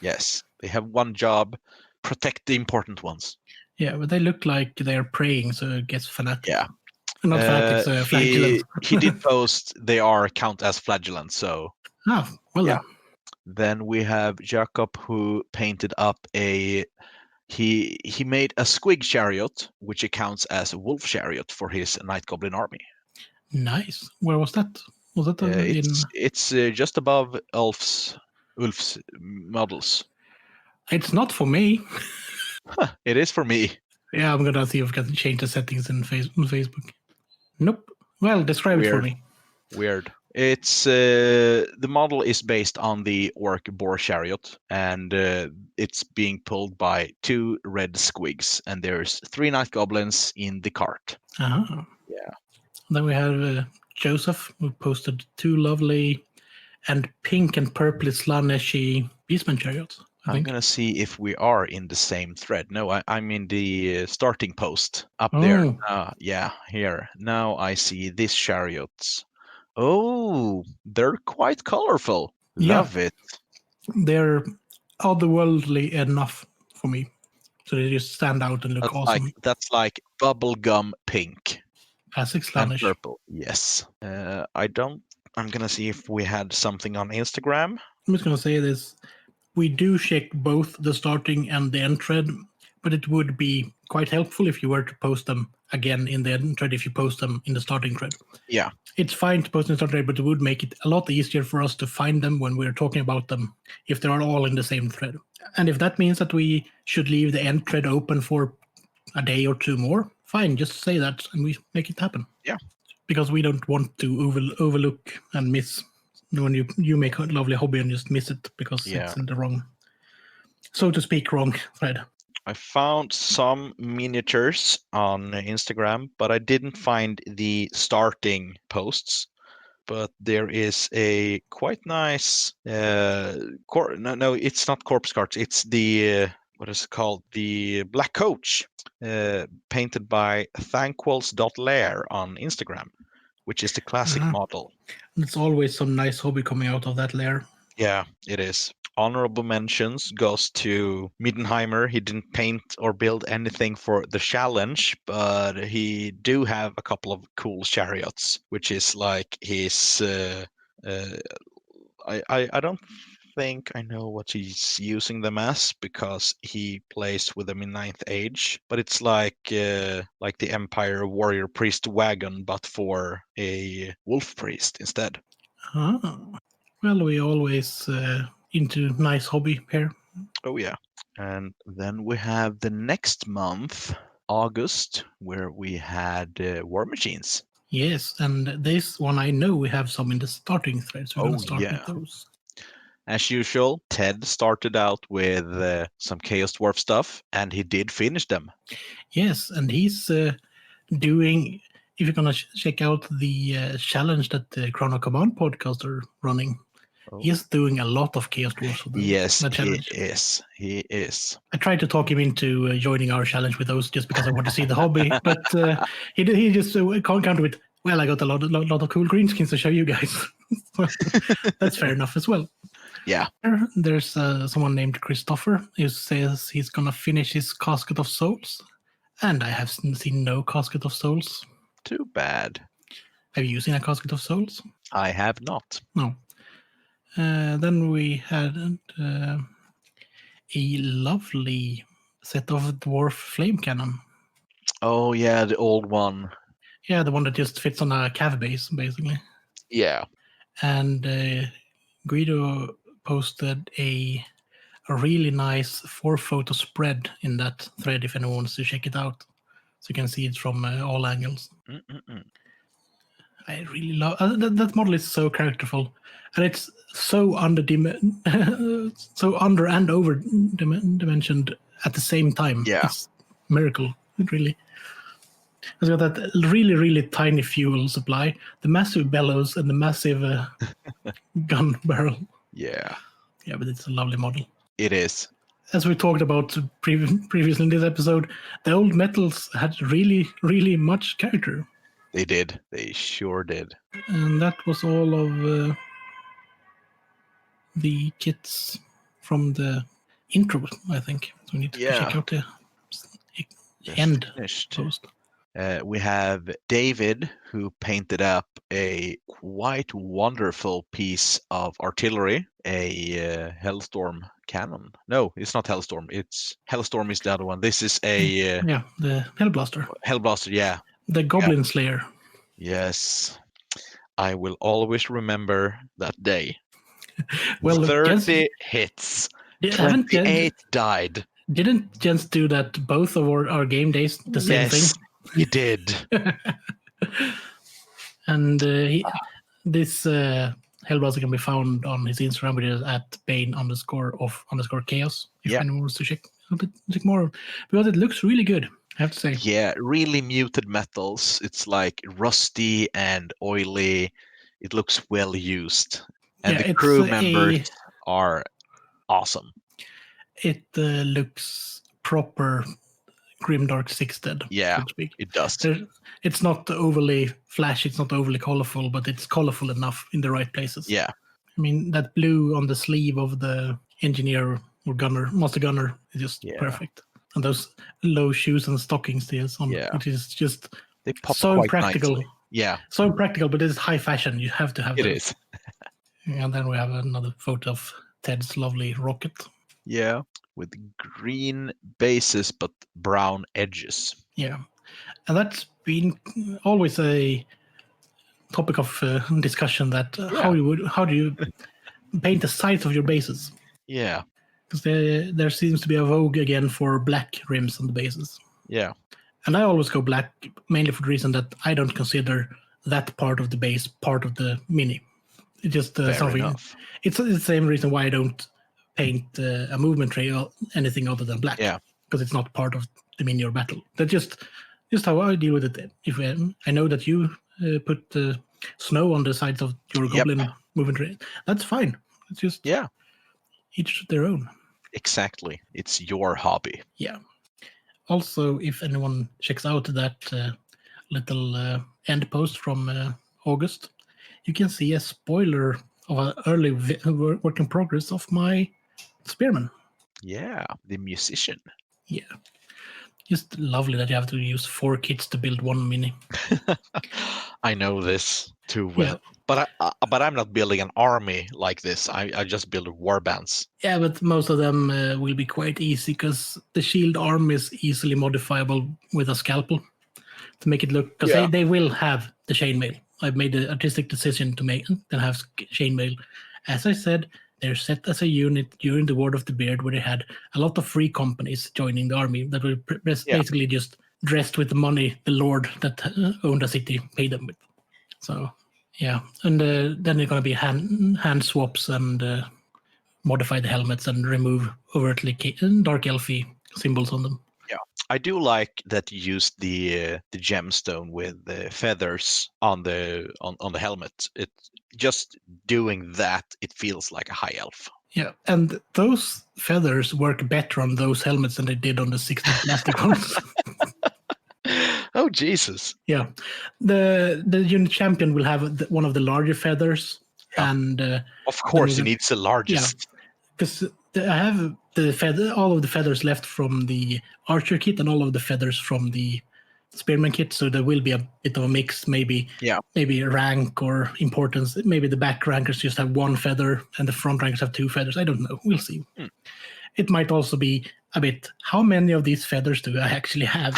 Yes, they have one job: protect the important ones. Yeah, but they look like they're praying, so it gets fanatic. Yeah, not fanatics. Flagellants. he did post they are count as flagellants. So well. Then we have Jakob, who painted up He made a squig chariot, which accounts as a wolf chariot for his Night Goblin army. Nice. Where was that? Was that It's just above Ulf's models. It's not for me. It is for me. Yeah, I'm gonna see if I can change the settings in Facebook. Nope. Well, describe it for me. Weird. It's the model is based on the orc boar chariot, and it's being pulled by 2 red squigs, and there's 3 night goblins in the cart. Yeah. Then we have Joseph, who posted 2 lovely and pink and purpley slanishy beastman chariots. I'm gonna see if we are in the same thread. No, I'm in the starting post up there. Here. Now I see these chariots. Oh, they're quite colorful. Love it. They're otherworldly enough for me. So they just stand out and look awesome. That's like bubblegum pink. Classic Slaanesh. And purple, yes. I'm going to see if we had something on Instagram. I'm just going to say this. We do check both the starting and the end thread, but it would be quite helpful if you were to post them again in the end thread if you post them in the starting thread. Yeah. It's fine to post in the starting thread, but it would make it a lot easier for us to find them when we're talking about them if they're all in the same thread. And if that means that we should leave the end thread open for a day or two more, fine, just say that and we make it happen. Yeah. Because we don't want to overlook and miss when you make a lovely hobby and just miss it because it's in the wrong, so to speak, wrong thread. I found some miniatures on Instagram, but I didn't find the starting posts. But there is a quite nice no, it's not corpse cards. It's the what is it called? The Black Coach, painted by thankwalls.lair on Instagram, which is the classic model. It's always some nice hobby coming out of that lair. Yeah, it is. Honorable mentions goes to Middenheimer. He didn't paint or build anything for the challenge, but he do have a couple of cool chariots, which is like his. I don't think I know what he's using them as because he plays with them in 9th Age, but it's like the Empire Warrior Priest wagon, but for a wolf priest instead. Well, we always into nice hobby here. Oh yeah. And then we have the next month, August, where we had War Machines. Yes, and this one I know we have some in the starting thread, so we're going to start with those. As usual, Ted started out with some Chaos Dwarf stuff, and he did finish them. Yes, and he's doing, if you're going to check out the challenge that the Chrono Command podcast are running, he's doing a lot of Chaos Dwarfs for that challenge. He is. I tried to talk him into joining our challenge with those just because I want to see the hobby, but he just can't counter with, well, I got a lot of cool greenskins to show you guys. That's fair enough as well. Yeah. There's someone named Christopher who says he's going to finish his Casket of Souls, and I have seen no Casket of Souls. Too bad. Have you seen a Casket of Souls? I have not. No. Then we had a lovely set of Dwarf Flame Cannon. Oh, yeah, the old one. Yeah, the one that just fits on a cav base, basically. Yeah. And Guido posted a really nice 4-photo spread in that thread if anyone wants to check it out. So you can see it from all angles. I really love that model. Is so characterful, and it's so under and over dimensioned at the same time. Yeah, it's a miracle. It really. It's got that really, really tiny fuel supply, the massive bellows, and the massive gun barrel. Yeah, but it's a lovely model. It is. As we talked about previously in this episode, the old metals had really, really much character. They did. They sure did. And that was all of the kits from the intro, I think. So we need to check out the end post. We have David, who painted up a quite wonderful piece of artillery, a Hellstorm cannon. No, it's not Hellstorm. It's Hellstorm is the other one. This is a the Hellblaster. Hellblaster, yeah. The Goblin Slayer. Yes, I will always remember that day. Well, 30 hits, 28 died. Didn't Jens do that both of our game days the same thing? He did. And this Hellblaster can be found on his Instagram, which is at Bane_of_chaos. If anyone wants to check more, because it looks really good, I have to say. Yeah, really muted metals. It's like rusty and oily. It looks well used. And the crew members are awesome. It looks proper Grimdark 6 Dead. Yeah, so to speak. It does. It's not overly flashy, it's not overly colorful, but it's colorful enough in the right places. Yeah. I mean, that blue on the sleeve of the engineer or gunner, master gunner, is just perfect. And those low shoes and stockings he has on, which is just they pop so quite practical. Nicely. Yeah. So practical, but it's high fashion. You have to have it. It is. And then we have another photo of Ted's lovely rocket. Yeah, with green bases but brown edges. Yeah. And that's been always a topic of discussion, that how do you paint the sides of your bases? Yeah. Because there seems to be a vogue again for black rims on the bases. Yeah. And I always go black, mainly for the reason that I don't consider that part of the base part of the mini. It's just something. Enough. It's the same reason why I don't paint a movement tray or anything other than black. Yeah. Because it's not part of the mini or battle. That's just how I deal with it. If I know that you put snow on the sides of your goblin movement tray, that's fine. It's just each their own. Exactly. It's your hobby. Yeah. Also, if anyone checks out that little end post from August, you can see a spoiler of an early work in progress of my spearman. Yeah, the musician. Yeah. Just lovely that you have to use 4 kits to build one mini. I know this too well. Yeah. But I'm not building an army like this. I just build warbands. Yeah, but most of them will be quite easy, because the shield arm is easily modifiable with a scalpel to make it look. Because they will have the chainmail. I've made the artistic decision to make them have chainmail. As I said, they're set as a unit during the War of the Beard, where they had a lot of free companies joining the army that were basically just dressed with the money the lord that owned the city paid them with. So, yeah. And then they're going to be hand swaps and modify the helmets and remove overtly dark elfy symbols on them. Yeah, I do like that you used the gemstone with the feathers on the helmet. It just doing that, it feels like a high elf. Yeah, and those feathers work better on those helmets than they did on the 60 plastic ones. Oh, Jesus. Yeah. The unit champion will have one of the larger feathers. Yeah. And of course, he needs the largest. Yeah, because I have all of the feathers left from the archer kit and all of the feathers from the spearman kit, so there will be a bit of a mix, maybe rank or importance. Maybe the back rankers just have 1 feather and the front rankers have 2 feathers. I don't know. We'll see. It might also be a bit, how many of these feathers do I actually have?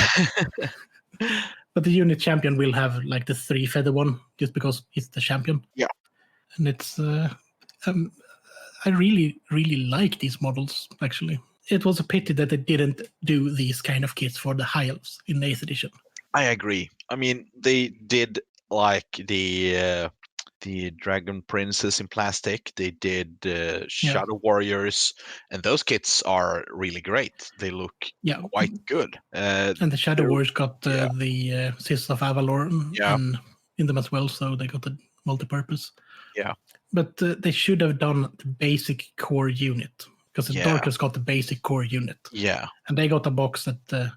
But the unit champion will have like the 3 feather one, just because he's the champion. Yeah. And it's I really, really like these models, actually. It was a pity that they didn't do these kind of kits for the High Elves in the 8th edition. I agree. I mean, they did like the Dragon Princess in plastic. They did Shadow Warriors, and those kits are really great. They look quite good. And the Shadow Warriors got the Sisters of Avalor in them as well, so they got the multi-purpose. Yeah. But they should have done the basic core unit, because the Darkers got the basic core unit. Yeah. And they got a box that,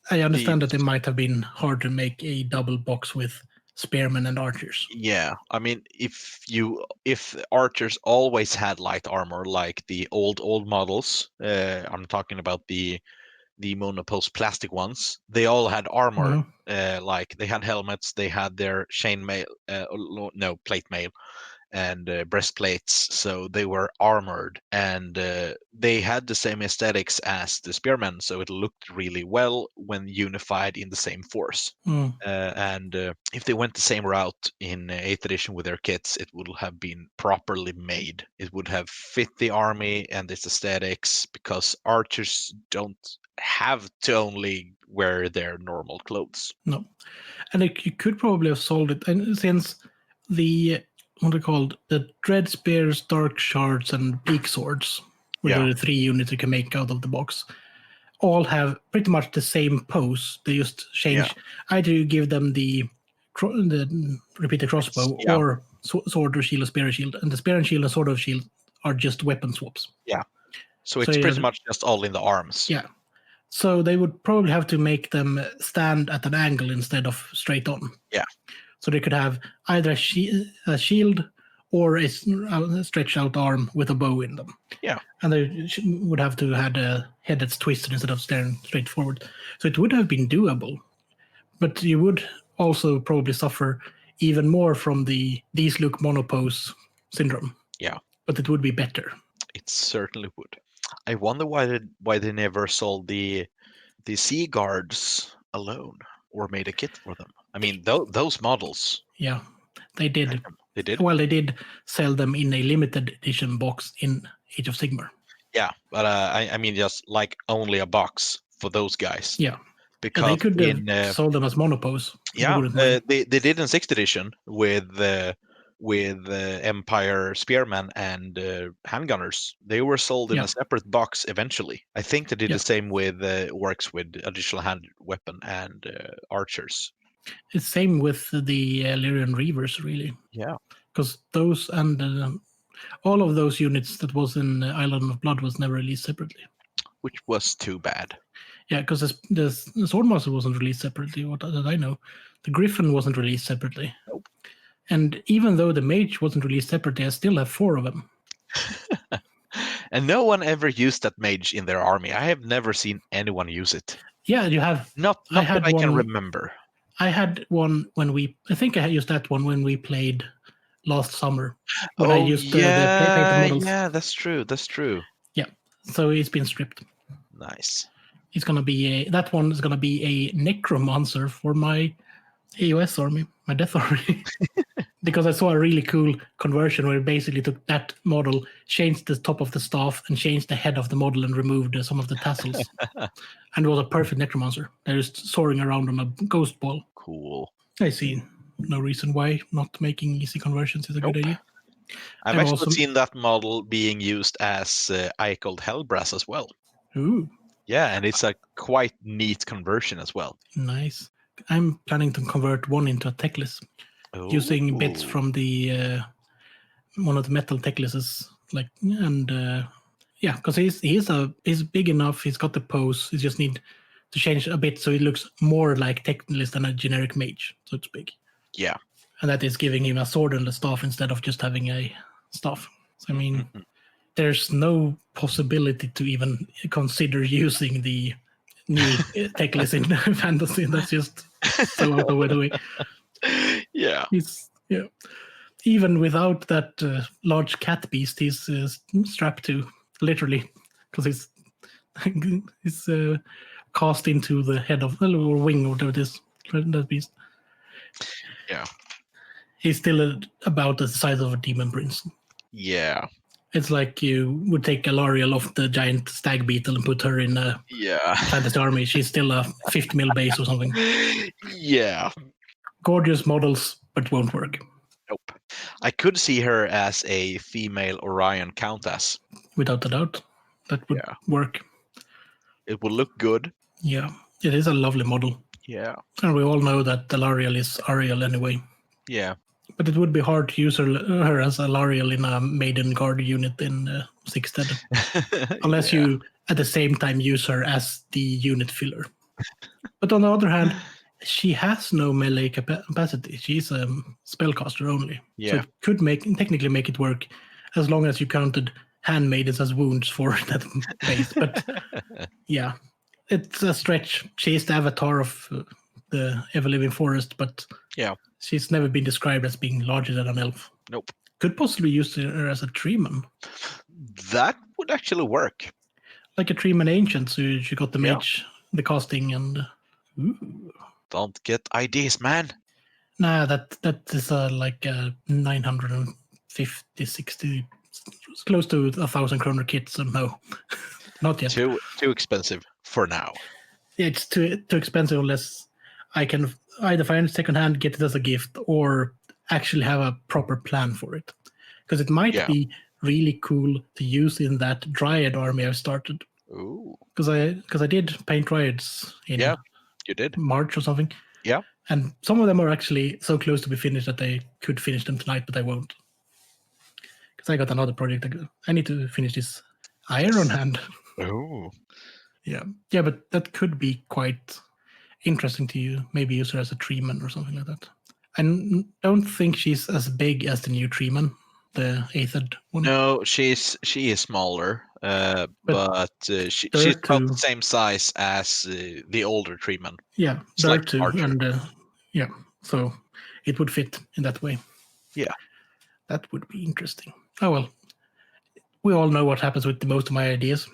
I understand that it might have been hard to make a double box with spearmen and archers. Yeah. I mean, if archers always had light armor like the old models, I'm talking about the monopose plastic ones, they all had armor. Like they had helmets, they had their plate mail and breastplates, so they were armored, and they had the same aesthetics as the spearmen, so it looked really well when unified in the same force. And if they went the same route in 8th edition with their kits, it would have been properly made. It would have fit the army and its aesthetics, because archers don't have to only wear their normal clothes. No. And you could probably have solved it, and since the what are called, the Dread Spears, Dark Shards, and Bleak Swords, which are the 3 units you can make out of the box, all have pretty much the same pose. They just change. Either you give them the repeated crossbow or sword or shield or spear or shield, and the spear and shield and sword or shield are just weapon swaps. Yeah. So it's pretty much just all in the arms. Yeah. So they would probably have to make them stand at an angle instead of straight on. Yeah. So they could have either a shield or a stretched out arm with a bow in them. Yeah. And they would have to have a head that's twisted instead of staring straight forward. So it would have been doable. But you would also probably suffer even more from the these look monopose syndrome. Yeah. But it would be better. It certainly would. I wonder why they never sold the Sea Guards alone or made a kit for them. I mean, those models. Yeah, they did. They did? Well, they did sell them in a limited edition box in Age of Sigmar. Yeah, but I mean just like only a box for those guys. Yeah. Because they could have sold them as monopose. Yeah, they did in 6th edition with Empire Spearmen and handgunners. They were sold in a separate box eventually. I think they did the same with orcs with additional hand weapon and archers. It's same with the Lyrian Reavers, really. Yeah. Because those and all of those units that was in Island of Blood was never released separately. Which was too bad. Yeah, because the Swordmaster wasn't released separately, what did I know? The Griffin wasn't released separately. Nope. And even though the Mage wasn't released separately, I still have 4 of them. And no one ever used that Mage in their army. I have never seen anyone use it. Yeah, you have. Not that I can remember. I had one I think I used that one when we played last summer. When I used the painted models. Yeah, that's true. Yeah, so it's been stripped. Nice. It's gonna be that one is gonna be a necromancer for my AOS army, my death army. Because I saw a really cool conversion where it basically took that model, changed the top of the staff, and changed the head of the model and removed some of the tassels. And it was a perfect necromancer. They're just soaring around on a ghost ball. Cool. I see no reason why not making easy conversions is a good idea. I've actually seen that model being used as Eichel Hellbrass as well. Ooh. Yeah, and it's a quite neat conversion as well. Nice. I'm planning to convert one into a techless. Using bits from the one of the metal techlesses, because he's big enough. He's got the pose. He just need to change a bit so he looks more like techless than a generic mage, so to speak. Yeah, and that is giving him a sword and a staff instead of just having a staff. So I mean, there's no possibility to even consider using the new techless in fantasy. That's just so out of the way. Yeah. Even without that large cat beast, he's strapped to, literally, because he's cast into the head of, or wing, or whatever it is, that beast. Yeah. He's still about the size of a demon prince. Yeah. It's like you would take Galariel off the giant stag beetle and put her in a fantasy army. She's still a 50 mil base or something. Yeah. Gorgeous models, but won't work. Nope. I could see her as a female Orion countess. Without a doubt. That would work. It will look good. Yeah. It is a lovely model. Yeah. And we all know that Galariel is Ariel anyway. Yeah. But it would be hard to use her as a Lariel in a Maiden Guard unit in 6th Ed. Unless you, at the same time, use her as the unit filler. But on the other hand, she has no melee capacity. She's a spellcaster only. Yeah. So it could technically make it work as long as you counted handmaidens as wounds for that base. But yeah, it's a stretch. She's the avatar of the ever-living forest, but she's never been described as being larger than an elf. Nope. Could possibly use her as a treeman. That would actually work. Like a treeman ancient, so she got the mage, the casting, and... Ooh. Don't get ideas, man. Nah, that is like a 950, 60, close to 1,000 kroner kit, so no. Not yet. Too expensive for now. Yeah, it's too expensive unless I can either find it secondhand, get it as a gift, or actually have a proper plan for it. Because it might be really cool to use in that Dryad army I've started. Ooh. Because I did paint Dryads in you did. March or something. Yeah. And some of them are actually so close to be finished that I could finish them tonight, but I won't. Because I got another project. I need to finish this Iron Hand. Oh. Yeah, but that could be quite interesting to you. Maybe use her as a treeman or something like that. I don't think she's as big as the new treeman. the aethid one? No, she is smaller, but she's about the same size as the older Treeman. Yeah, there too, and yeah, so it would fit in that way. Yeah, that would be interesting. Oh well, we all know what happens with most of my ideas,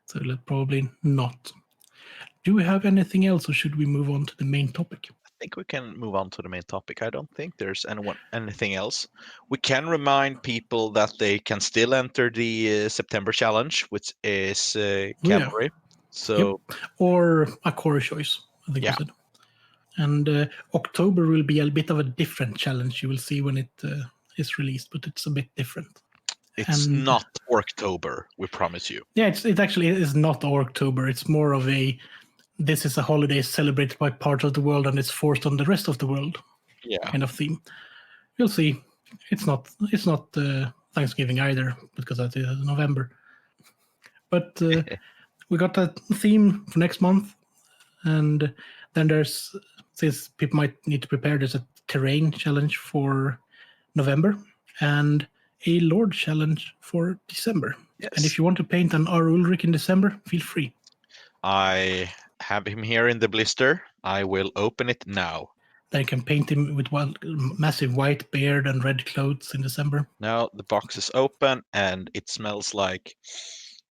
so let's probably not. Do we have anything else, or should we move on to the main topic? I think we can move on to the main topic. I don't think there's anything else. We can remind people that they can still enter the September challenge, which is cavalry. So, or a core choice, I think you said. And October will be a bit of a different challenge. You will see when it is released, but it's a bit different. It's not October, we promise you. Yeah, it actually is not October. It's more of this is a holiday celebrated by part of the world and it's forced on the rest of the world kind of theme. You'll see. It's not Thanksgiving either, because that is November. But we got that theme for next month, and then there's, since people might need to prepare, there's a terrain challenge for November and a Lord challenge for December. Yes. And if you want to paint an R. Ulrich in December, feel free. I have him here in the blister. I will open it now. Then you can paint him with one massive white beard and red clothes in December. Now the box is open and it smells like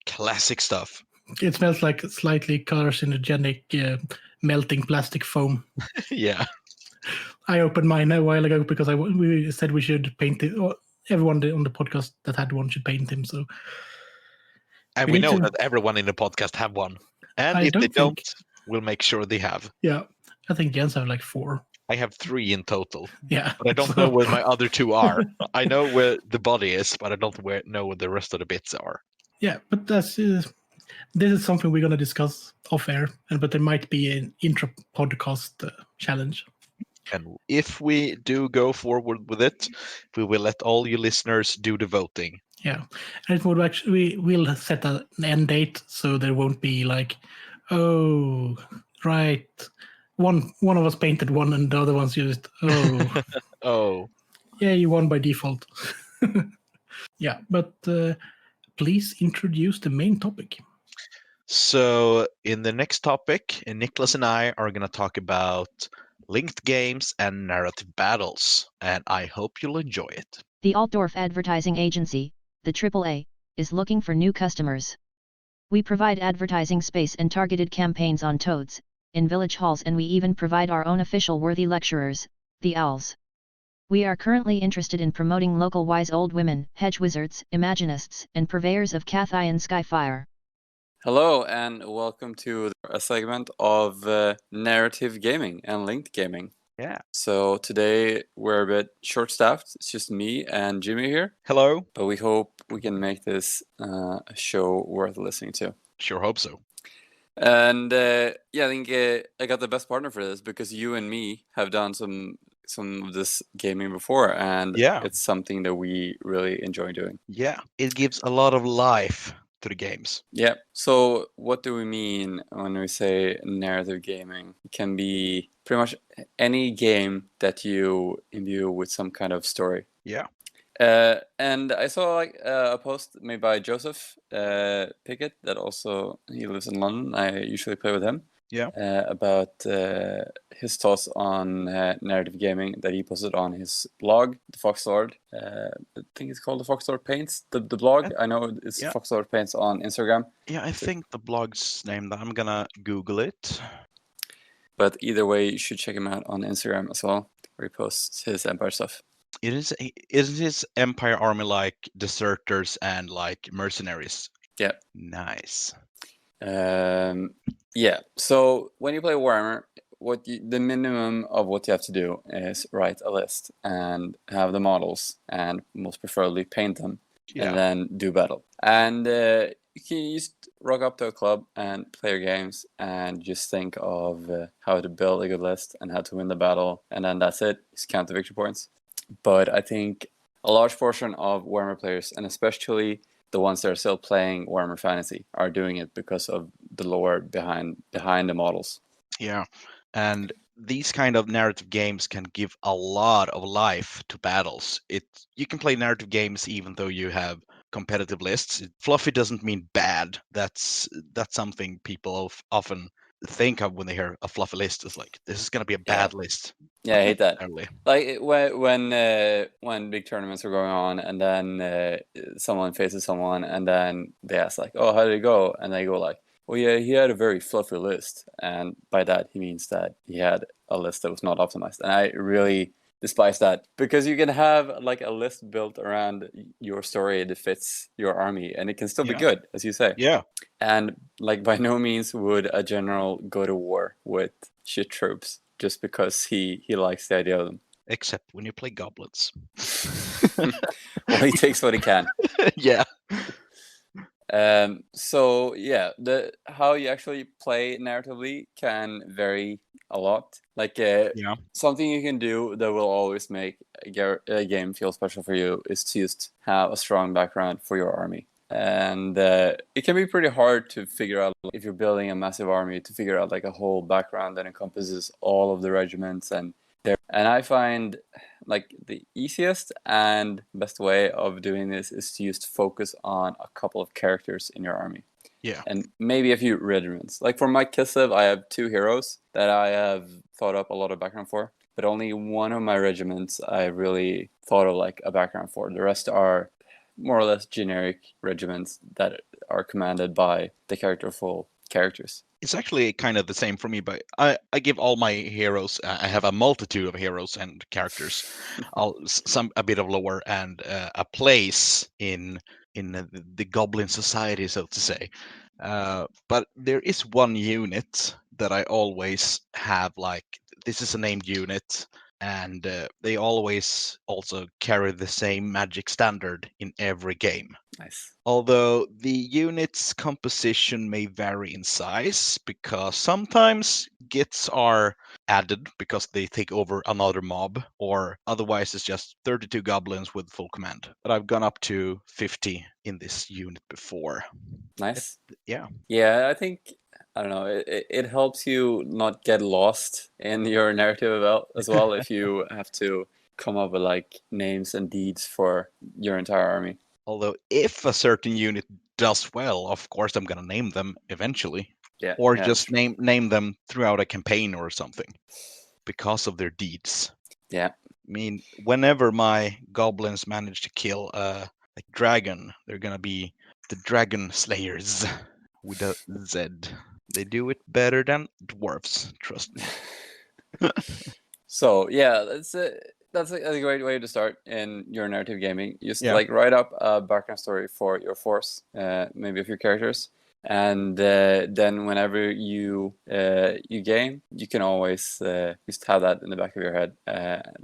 classic stuff. It smells like slightly carcinogenic melting plastic foam. Yeah. I opened mine a while ago because we said we should paint it. Everyone on the podcast that had one should paint him. So, and we know that everyone in the podcast have one. And if they don't, we'll make sure they have. Yeah. I think Jens have like 4. I have 3 in total. Yeah. But I don't know where my other 2 are. I know where the body is, but I don't know where the rest of the bits are. Yeah, but this is something we're going to discuss off air, but there might be an intra-podcast challenge. And if we do go forward with it, we will let all you listeners do the voting. Yeah, and it would actually, we'll set an end date, so there won't be like, oh, right, one of us painted one and the other ones used, oh. Oh. Yeah, you won by default. Yeah, but please introduce the main topic. So in the next topic, Niklas and I are going to talk about linked games and narrative battles, and I hope you'll enjoy it. The Altdorf Advertising Agency, the AAA, is looking for new customers. We provide advertising space and targeted campaigns on Toads, in village halls, and we even provide our own official worthy lecturers, the Owls. We are currently interested in promoting local wise old women, hedge wizards, imaginists, and purveyors of Cathay and Skyfire. Hello and welcome to a segment of narrative gaming and linked gaming. Yeah. So today we're a bit short-staffed. It's just me and Jimmy here. Hello. But we hope we can make this a show worth listening to. Sure hope so. And I think I got the best partner for this because you and me have done some of this gaming before, and it's something that we really enjoy doing. Yeah, it gives a lot of life to the games. Yeah. So what do we mean when we say narrative gaming? It can be pretty much any game that you imbue with some kind of story. Yeah. And I saw a post made by Joseph Pickett that also, he lives in London. I usually play with him. Yeah. About his thoughts on narrative gaming that he posted on his blog, The Foxlord. I think it's called The Foxlord Paints, the blog. I know it's Foxlord Paints on Instagram. Yeah, I think the blog's named. I'm gonna Google it. But either way, you should check him out on Instagram as well, where he posts his Empire stuff. Is his Empire army like deserters and like mercenaries? Yeah. Nice. So when you play Warhammer, the minimum of what you have to do is write a list and have the models, and most preferably paint them, and then do battle. And you can just rock up to a club and play your games and just think of how to build a good list and how to win the battle, and then that's it. Just count the victory points. But I think a large portion of Warhammer players, and especially the ones that are still playing Warhammer Fantasy, are doing it because of the lore behind the models. Yeah, and these kind of narrative games can give a lot of life to battles. You can play narrative games even though you have competitive lists. Fluffy doesn't mean bad. That's something people often think of when they hear a fluffy list. It's like, this is going to be a bad list. Yeah, I hate that. Like when big tournaments are going on, and then someone faces someone, and then they ask like, "Oh, how did it go?" And they go like, "Well, yeah, he had a very fluffy list," and by that he means that he had a list that was not optimized. And I really despise that, because you can have like a list built around your story that fits your army, and it can still be good, as you say. Yeah. And like, by no means would a general go to war with shit troops just because he likes the idea of them. Except when you play goblins. Well, he takes what he can. Yeah. So yeah, how you actually play narratively can vary a lot. Like something you can do that will always make a game feel special for you is to just have a strong background for your army. And it can be pretty hard to figure out, if you're building a massive army, to figure out like a whole background that encompasses all of the regiments. And I find like the easiest and best way of doing this is to just focus on a couple of characters in your army. Yeah. And maybe a few regiments. Like for my Kislev, I have 2 heroes that I have thought up a lot of background for, but only one of my regiments I really thought of like a background for. The rest are more or less generic regiments that are commanded by the characterful characters. It's actually kind of the same for me, but I give all my heroes. I have a multitude of heroes and characters, a bit of lore and a place in the Goblin Society, so to say. But there is one unit that I always have, like, this is a named unit, and they always also carry the same magic standard in every game. Nice. Although the unit's composition may vary in size, because sometimes gits are added because they take over another mob, or otherwise it's just 32 goblins with full command. But I've gone up to 50 in this unit before. Nice. Yeah. Yeah, I think, I don't know, it helps you not get lost in your narrative as well if you have to come up with like names and deeds for your entire army. Although if a certain unit does well, of course I'm gonna name them eventually. Yeah. Or just name them throughout a campaign or something, because of their deeds. Yeah. I mean, whenever my goblins manage to kill a dragon, they're gonna be the Dragon Slayers with a Z. They do it better than dwarves, trust me. So yeah, that's a great way to start in your narrative gaming. Just like write up a background story for your force, maybe a few characters, and then whenever you game, you can always just have that in the back of your head,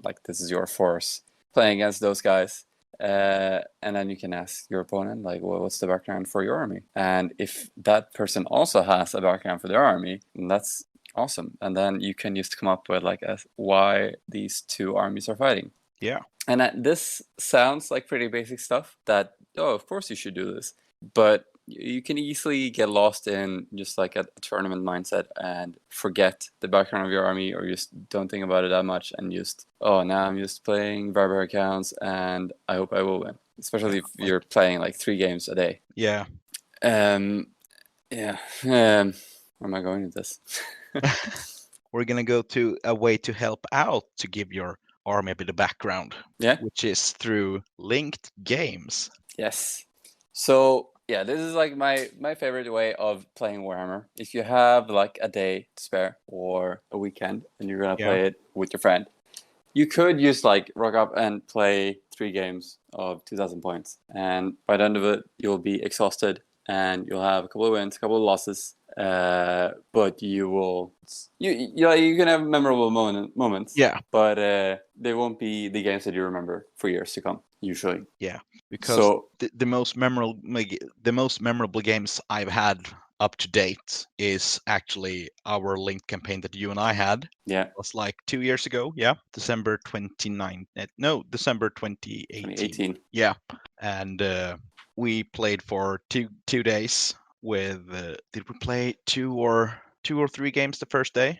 like this is your force playing against those guys. And then you can ask your opponent, like, well, what's the background for your army? And if that person also has a background for their army, that's awesome. And then you can just come up with like why these 2 armies are fighting. Yeah. And this sounds like pretty basic stuff that, oh, of course you should do this. But you can easily get lost in just like a tournament mindset and forget the background of your army, or just don't think about it that much and just, oh, now I'm just playing barbaric counts and I hope I will win. Especially if you're playing like 3 games a day. Yeah. Yeah. Where am I going with this? We're gonna go to a way to help out to give your army a bit of background. Yeah. Which is through linked games. Yes. So yeah, this is like my favorite way of playing Warhammer. If you have like a day to spare or a weekend and you're gonna play it with your friend, you could just like rock up and play 3 games of 2,000 points, and by the end of it, you'll be exhausted and you'll have a couple of wins, a couple of losses. But you can have memorable moments. Yeah. But they won't be the games that you remember for years to come, usually. Yeah, because the most memorable games I've had up to date is actually our linked campaign that you and I had. Yeah. It was like 2 years ago. Yeah, December 2018. Yeah, and we played for two days with. Did we play 2 or 3 games the first day?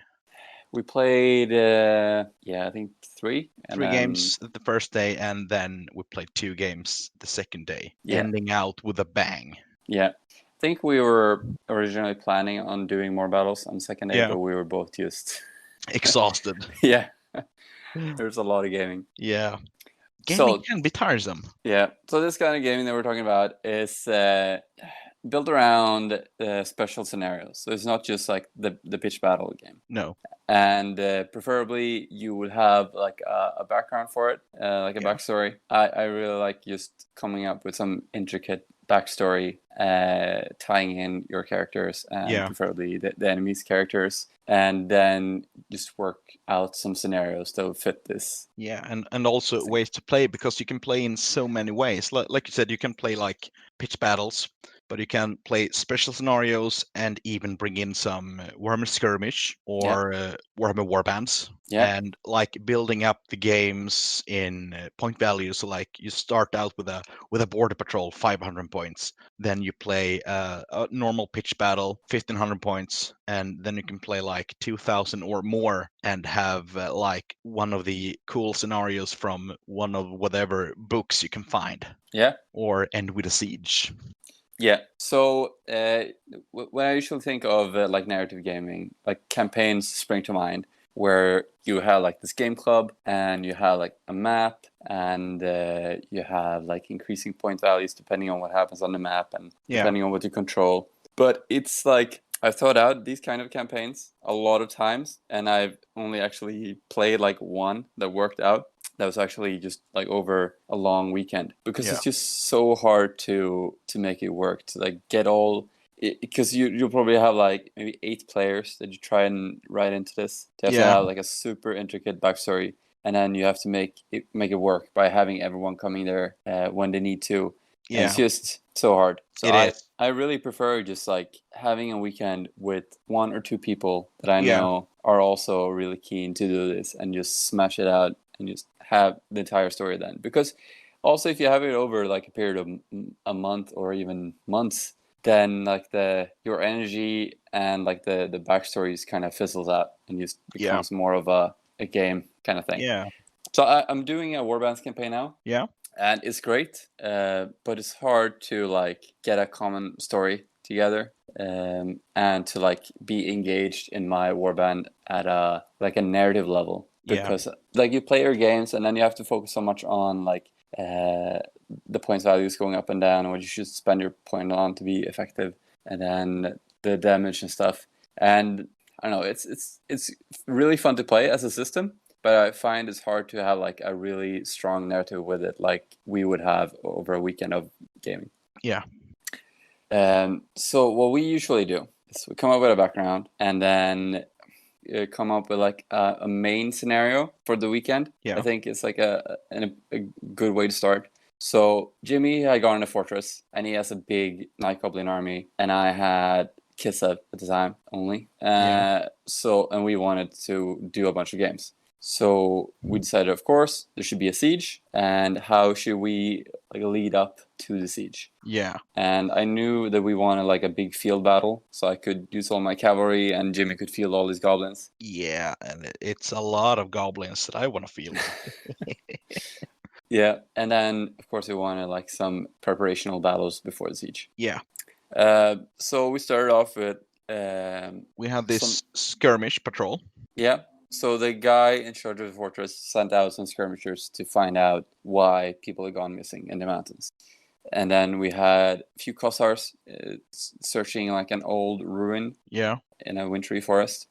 We played, I think 3. And Three games the first day, and then we played 2 games the second day, ending out with a bang. Yeah. I think we were originally planning on doing more battles on the second day, but we were both just... exhausted. Yeah. There's a lot of gaming. Yeah. Gaming can be tiresome. Yeah. So this kind of gaming that we're talking about is built around special scenarios. So it's not just like the pitch battle game. No. And preferably you would have like a background for it, like a backstory. I really like just coming up with some intricate backstory, tying in your characters and preferably the enemy's characters, and then just work out some scenarios that would fit this. Yeah, and also ways to play, because you can play in so many ways. Like you said, you can play like pitch battles, but you can play special scenarios and even bring in some Warhammer Skirmish or Warhammer Warbands. Yeah. And like building up the games in point value. So like you start out with a border patrol 500 points, then you play a normal pitch battle 1500 points, and then you can play like 2000 or more and have like one of the cool scenarios from one of whatever books you can find. Yeah. Or end with a siege. Yeah. So when I usually think of like narrative gaming, like campaigns spring to mind, where you have like this game club and you have like a map and you have like increasing point values depending on what happens on the map and depending on what you control. But it's like I've thought out these kind of campaigns a lot of times, and I've only actually played like one that worked out. That was actually just like over a long weekend, because it's just so hard to make it work, to like get all, because you'll probably have like maybe 8 players that you try and write into this. To have like a super intricate backstory, and then you have to make it work by having everyone coming there when they need to. Yeah. And it's just so hard. So I really prefer just like having a weekend with 1 or 2 people that I know are also really keen to do this, and just smash it out and just have the entire story then. Because also if you have it over like a period of a month or even months, then like your energy and like the backstories kind of fizzles out and just becomes more of a game kind of thing. Yeah. So I'm doing a Warbands campaign now. Yeah. And it's great, but it's hard to like get a common story together and to like be engaged in my warband at a narrative level. Because like you play your games and then you have to focus so much on like the points values going up and down and what you should spend your point on to be effective, and then the damage and stuff. And I don't know, it's really fun to play as a system, but I find it's hard to have like a really strong narrative with it, like we would have over a weekend of gaming. Yeah. So what we usually do is we come up with a background and then come up with like a main scenario for the weekend. I think it's like a good way to start. So Jimmy had gone in a fortress and he has a big night goblin army, and I had Kislev at the time only. So and we wanted to do a bunch of games. So we decided, of course, there should be a siege, and how should we like lead up to the siege? Yeah. And I knew that we wanted like a big field battle, so I could use all my cavalry, and Jimmy could field all his goblins. Yeah, and it's a lot of goblins that I want to field. Yeah, and then of course we wanted like some preparational battles before the siege. Yeah. So we started off with we had this skirmish patrol. Yeah. So the guy in charge of the fortress sent out some skirmishers to find out why people had gone missing in the mountains. And then we had a few Kossars searching like an old ruin in a wintry forest.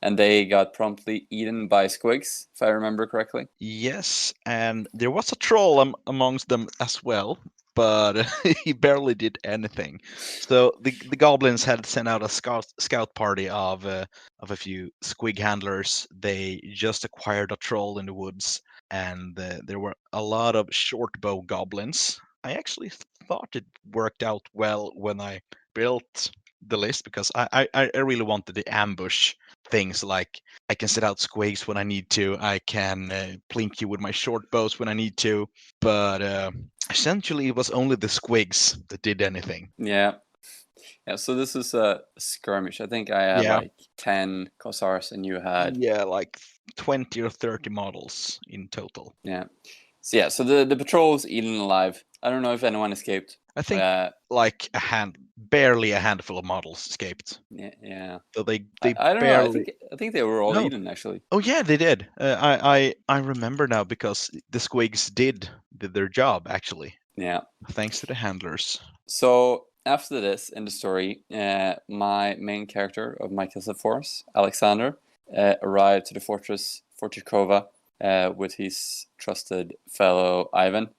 And they got promptly eaten by squigs, if I remember correctly. Yes, and there was a troll amongst them as well, but he barely did anything. So the goblins had sent out a scout party of a few squig handlers. They just acquired a troll in the woods, and there were a lot of short bow goblins. I actually thought it worked out well when I built the list, because I really wanted the ambush things. Like I can set out squigs when I need to, I can plink you with my short bows when I need to, but essentially it was only the squigs that did anything. Yeah. Yeah, so this is a skirmish. I think I had like 10 Kossars and you had... Yeah, like 20 or 30 models in total. Yeah. So the patrol was eaten alive. I don't know if anyone escaped. I think like barely a handful of models escaped. Yeah. So they I don't barely... know. I think they were all eaten actually. Oh yeah, they did. I remember now because the squigs did their job actually. Yeah. Thanks to the handlers. So after this in the story, my main character of my Kiss of Force, Alexander, arrived to the Fortress Fortikova with his trusted fellow Ivan.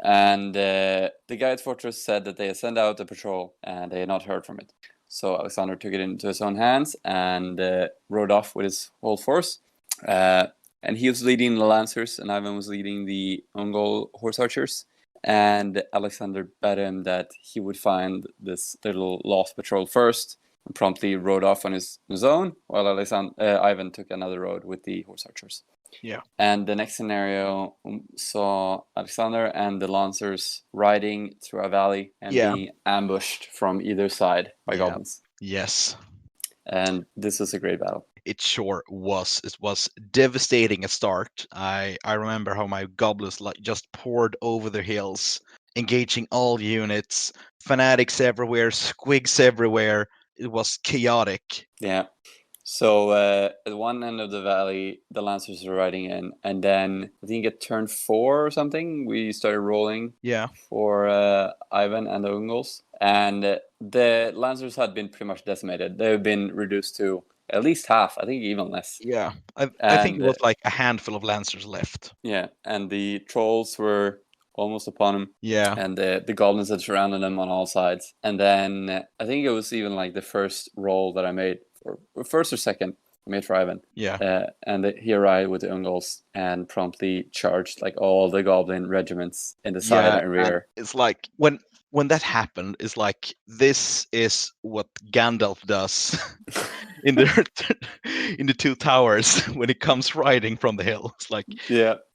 And the guy at Fortress said that they had sent out a patrol and they had not heard from it. So Alexander took it into his own hands and rode off with his whole force. And he was leading the Lancers and Ivan was leading the Ungol Horse Archers. And Alexander bet him that he would find this little lost patrol first and promptly rode off on his own, while Ivan took another road with the Horse Archers. Yeah. And the next scenario saw Alexander and the Lancers riding through a valley and being ambushed from either side by goblins. Yes. And this was a great battle. It sure was. It was devastating at start. I remember how my goblins just poured over the hills, engaging all units, fanatics everywhere, squigs everywhere. It was chaotic. Yeah. So at one end of the valley, the Lancers were riding in, and then I think at turn 4 or something, we started rolling for Ivan and the Ungols. And the Lancers had been pretty much decimated. They've been reduced to at least half, I think even less. Yeah, I think it was like a handful of Lancers left. Yeah, and the trolls were almost upon them. Yeah. And the goblins had surrounded them on all sides. And then I think it was even like the first roll that I made, or first or second, I made for Ivan. Yeah. And he arrived with the Ungols and promptly charged like all the goblin regiments in the side and rear. And it's like when that happened, it's like this is what Gandalf does in the Two Towers when he comes riding from the hill. It's like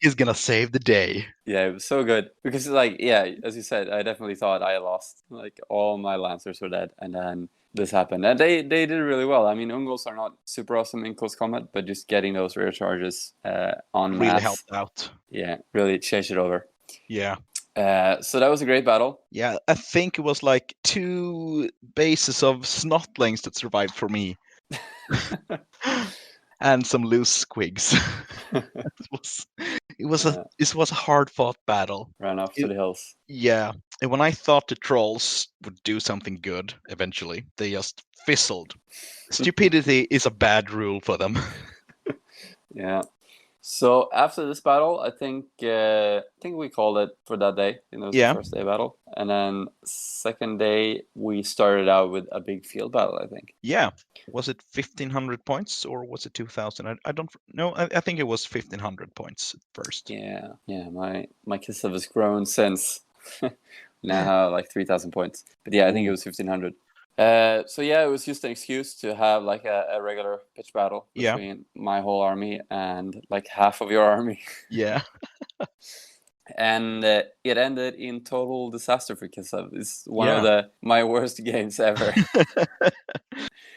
he's gonna save the day. Yeah, it was so good because like as you said, I definitely thought I lost. Like all my Lancers were dead, and then this happened, and they did really well. I mean, Ungols are not super awesome in close combat, but just getting those rear charges on really mass helped out. Yeah, really changed it over. Yeah. So that was a great battle. Yeah, I think it was like 2 bases of snotlings that survived for me. And some loose squigs. It was a hard fought battle. Ran off to the hills. Yeah. And when I thought the trolls would do something good eventually, they just fizzled. Stupidity is a bad rule for them. Yeah. So after this battle, I think we called it for that day. It was the first day battle, and then second day we started out with a big field battle. I think. Yeah, was it 1,500 points or was it 2,000? I don't know. I think it was 1,500 points first. Yeah. My Kislev has grown since. Now like 3,000 points, but I think it was 1,500. So it was just an excuse to have like a regular pitch battle between my whole army and like half of your army. Yeah. And it ended in total disaster for Kislev. It's one of my worst games ever.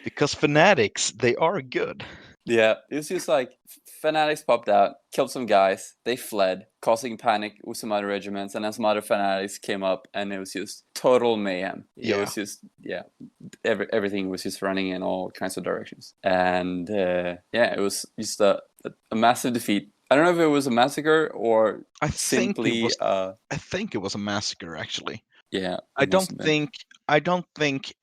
Because fanatics, they are good. Yeah, it was just like fanatics popped out, killed some guys, they fled, causing panic with some other regiments, and then some other fanatics came up, and it was just total mayhem. It was just everything was just running in all kinds of directions, and it was just a massive defeat. I don't know if it was a massacre or I think it was a massacre actually. Yeah, I don't think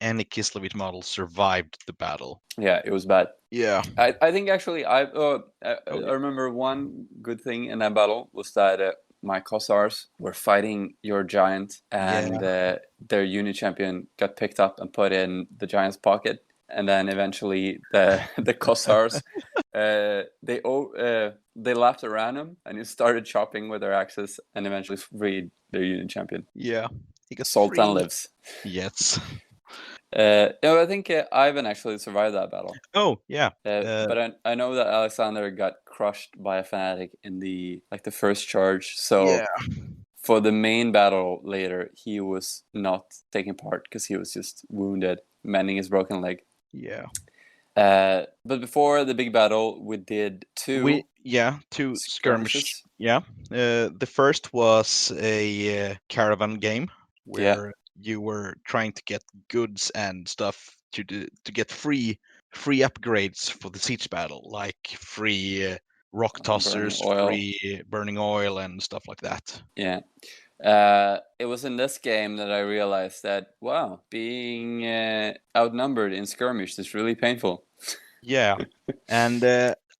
any Kislevite model survived the battle. Yeah, it was bad. Yeah, I think actually I remember one good thing in that battle was that my Kossars were fighting your giant, and their unit champion got picked up and put in the giant's pocket, and then eventually the Kossars they lapped around him and he started chopping with their axes and eventually freed their unit champion. Yeah. He got Sultan lives. Yes. I think Ivan actually survived that battle. Oh, yeah. But I know that Alexander got crushed by a fanatic in the first charge. So for the main battle later, he was not taking part because he was just wounded, mending his broken leg. Yeah. But before the big battle, we did two skirmishes. Yeah. The first was a caravan game where you were trying to get goods and stuff to get free upgrades for the siege battle, like free rock tossers, free burning oil, and stuff like that. Yeah. It was in this game that I realized that, wow, being outnumbered in skirmish is really painful. Yeah. And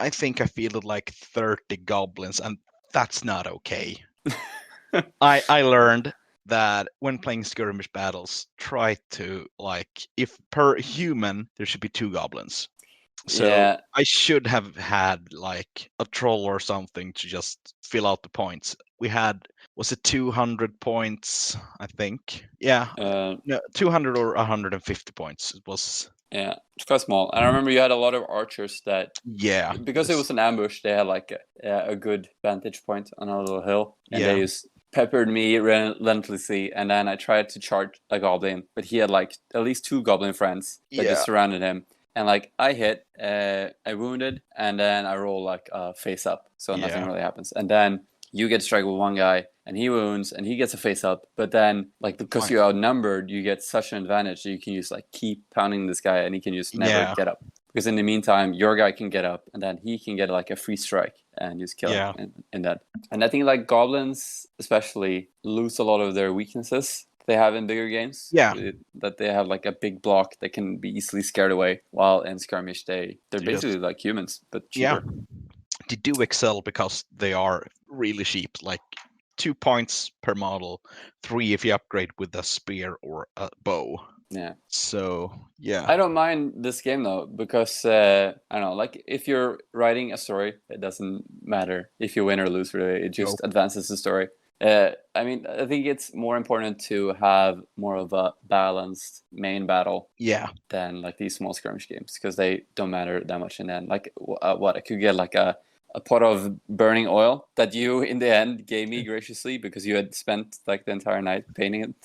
I think I fielded like 30 goblins, and that's not okay. I learned that when playing skirmish battles, try to, like, if per human, there should be 2 goblins. So I should have had like a troll or something to just fill out the points. We had, was it 200 points, I think? Yeah. No, 200 or 150 points. It was. Yeah, it's quite small. And I remember you had a lot of archers that. Yeah. Because it was an ambush, they had like a good vantage point on a little hill. And they just peppered me relentlessly. And then I tried to charge a goblin, but he had like at least 2 goblin friends that just surrounded him. And like I hit, I wounded, and then I roll like face up, so nothing really happens. And then you get struck with one guy, and he wounds, and he gets a face up. But then, like, because you're outnumbered, you get such an advantage that you can just like keep pounding this guy, and he can just never get up. Because in the meantime, your guy can get up, and then he can get like a free strike and just kill him in that. And I think like goblins especially lose a lot of their weaknesses they have in bigger games. That they have like a big block that can be easily scared away, while in skirmish they're basically like humans but cheaper. They do excel because they are really cheap, like 2 points per model, 3 if you upgrade with a spear or a bow. So I don't mind this game though, because I don't know, like if you're writing a story, it doesn't matter if you win or lose, really. It just advances the story. I mean, I think it's more important to have more of a balanced main battle than like these small skirmish games, because they don't matter that much in the end. Like what I could get like a pot of burning oil that you in the end gave me graciously because you had spent like the entire night painting it.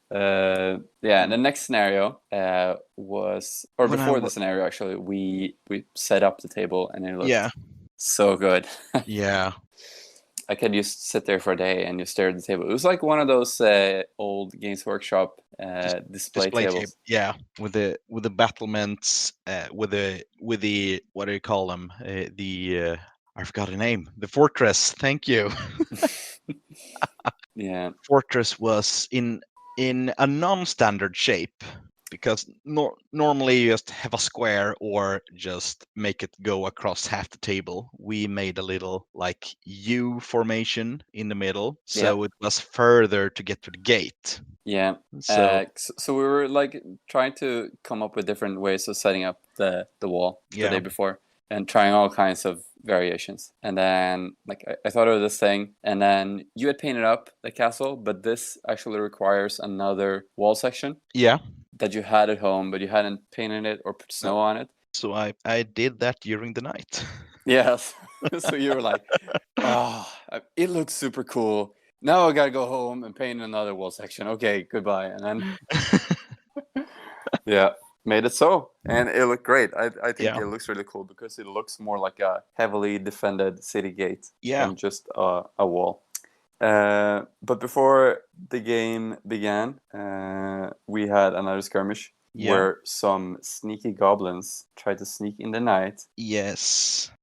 And the next scenario was, or before the scenario actually, we set up the table and it looked so good. I could just sit there for a day and just stare at the table. It was like one of those old Games Workshop display tables. With the battlements, with the what do you call them? I forgot the name. The fortress. Thank you. Fortress was in a non-standard shape, because normally you just have a square or just make it go across half the table. We made a little like U formation in the middle, so it was further to get to the gate. So we were like trying to come up with different ways of setting up the wall the day before, and trying all kinds of variations. And then like I thought of this thing, and then you had painted up the castle, but this actually requires another wall section that you had at home, but you hadn't painted it or put snow on it. So I did that during the night. Yes. So you were like, oh, it looks super cool. Now I gotta go home and paint another wall section. Okay, goodbye. And then made it so, and it looked great. I think it looks really cool because it looks more like a heavily defended city gate than just a wall. But before the game began, we had another skirmish where some sneaky goblins tried to sneak in the night.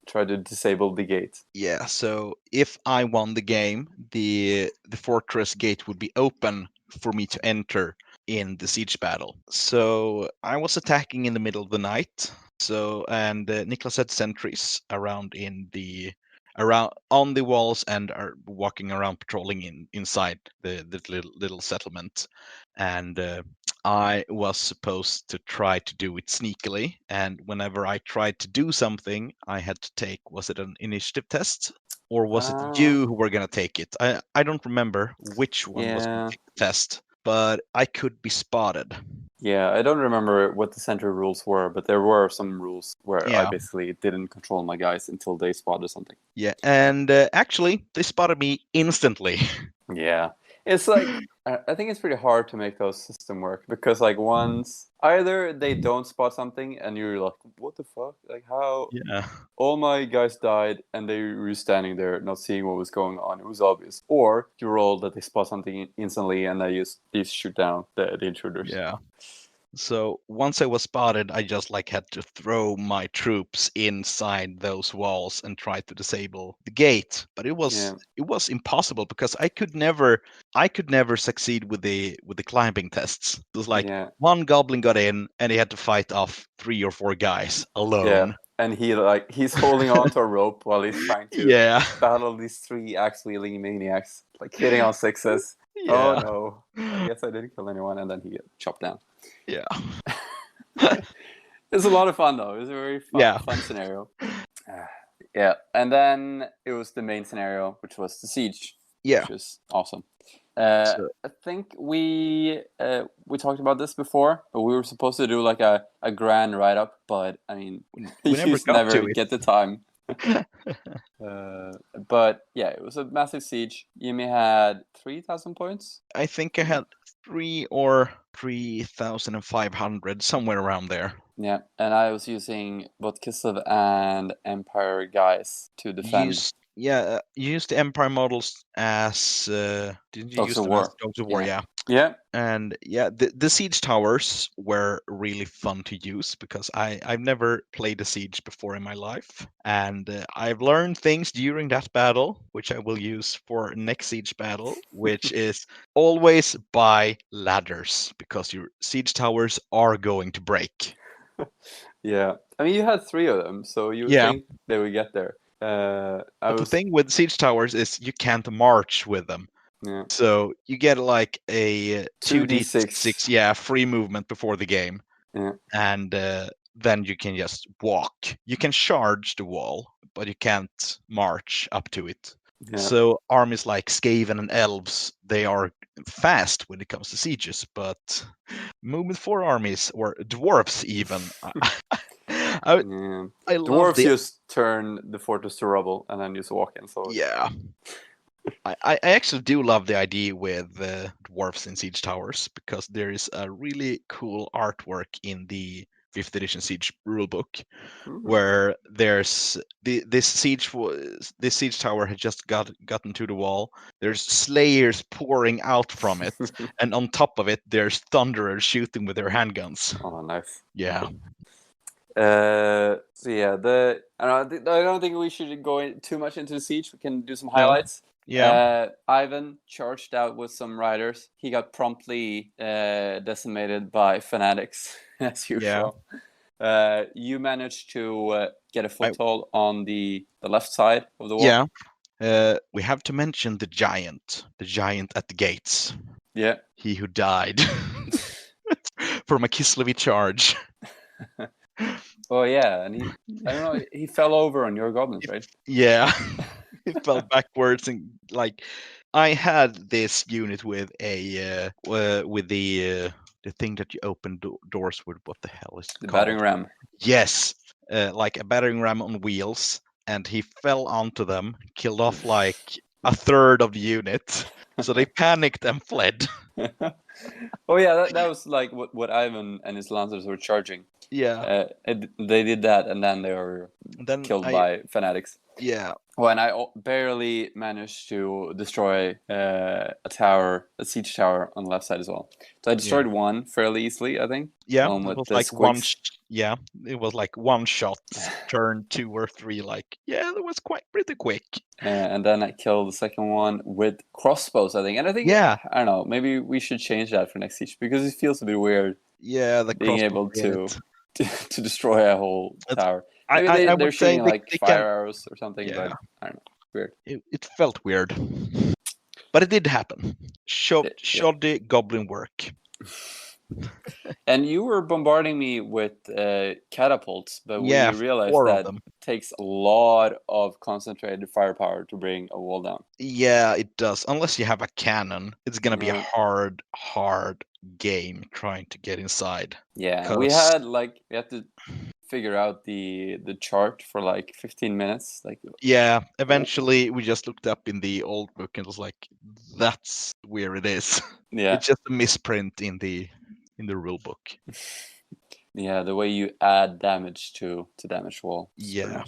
Try to disable the gate. So if I won the game, the fortress gate would be open for me to enter in the siege battle. So I was attacking in the middle of the night. And Niklas had sentries around on the walls and are walking around patrolling inside the little settlement. And I was supposed to try to do it sneakily. And whenever I tried to do something, I had to take, was it an initiative test? Or was it you who were going to take it? I don't remember which one was going to take the test, but I could be spotted. Yeah, I don't remember what the center rules were, but there were some rules where I basically didn't control my guys until they spotted something. Yeah, and actually, they spotted me instantly. Yeah, it's like I think it's pretty hard to make those system work because like once either they don't spot something and you're like, what the fuck? Like how? Yeah. All my guys died and they were standing there not seeing what was going on. It was obvious. Or you roll that they spot something instantly and they just shoot down the intruders. Yeah. So once I was spotted, I just like had to throw my troops inside those walls and try to disable the gate. But it was impossible because I could never succeed with the climbing tests. It was like one goblin got in and he had to fight off 3 or 4 guys alone. Yeah. And he's holding on to a rope while he's trying to battle these 3 axe-wielding maniacs, like hitting on 6s. Yeah. Oh no! I guess I didn't kill anyone, and then he got chopped down. Yeah. It's a lot of fun though. It was a very fun scenario. Yeah, and then it was the main scenario, which was the siege. Yeah, which was awesome. I think we talked about this before, but we were supposed to do like a grand write up, but I mean, we never get the time. But yeah, it was a massive siege. Yumi had 3,000 points. I think I had 3 or 3,500, somewhere around there. Yeah, and I was using both Kislev and Empire guys to defend. You used the Empire models as didn't you use them as Dogs of War? Yeah. And the siege towers were really fun to use because I've never played a siege before in my life, and I've learned things during that battle which I will use for next siege battle, which is always buy ladders because your siege towers are going to break. Yeah, I mean you had 3 of them, so you would think they would get there. But the thing with siege towers is you can't march with them. Yeah. So you get like a 2d6 free movement before the game. Yeah. And then you can just walk. You can charge the wall, but you can't march up to it. Yeah. So armies like Skaven and Elves, they are fast when it comes to sieges, but movement 4 armies, or dwarves even, I dwarves just turn the fortress to rubble and then just walk in. So I actually do love the idea with dwarves in siege towers because there is a really cool artwork in the 5th edition siege rulebook where there's this siege tower had just gotten to the wall. There's slayers pouring out from it, and on top of it there's thunderers shooting with their handguns. Oh, nice. Yeah. So yeah, I don't think we should go too much into the siege. We can do some highlights. Yeah. Ivan charged out with some riders. He got promptly decimated by fanatics, as usual. Yeah. You managed to get a foothold on the left side of the wall. Yeah. We have to mention the giant at the gates. Yeah. He who died from a Kislevi charge. Oh yeah, and I don't know, he fell over on your goblins, right? Yeah. He fell backwards, and like I had this unit with a with the thing that you open doors with. What the hell is it called? Battering ram. Yes, like a battering ram on wheels, and he fell onto them, killed off like a third of the unit. So they panicked and fled. Oh yeah, that was like what Ivan and his lancers were charging. Yeah, they did that, and then they were killed by fanatics. Yeah. Well, and I barely managed to destroy a siege tower on the left side as well. So I destroyed one fairly easily, I think. Yeah, it was like one. It was like one shot, turn 2 or 3. Like, that was pretty quick. And then I killed the second one with crossbows, I think. And I think, I don't know, maybe we should change that for next siege because it feels a bit weird. Yeah, the being able to destroy a whole tower. Maybe they're shooting like fire arrows or something, but I don't know. Weird. It felt weird. But it did happen. Shoddy goblin work. And you were bombarding me with catapults, but we realized 4 that of them. it takes a lot of concentrated firepower to bring a wall down. Yeah, it does. Unless you have a cannon, it's gonna be a hard game trying to get inside. Yeah, we had to figure out the chart for like 15 minutes. Eventually we just looked up in the old book and it was like, that's where it is. Yeah, it's just a misprint in the rule book. Yeah, the way you add damage to damage wall. Yeah.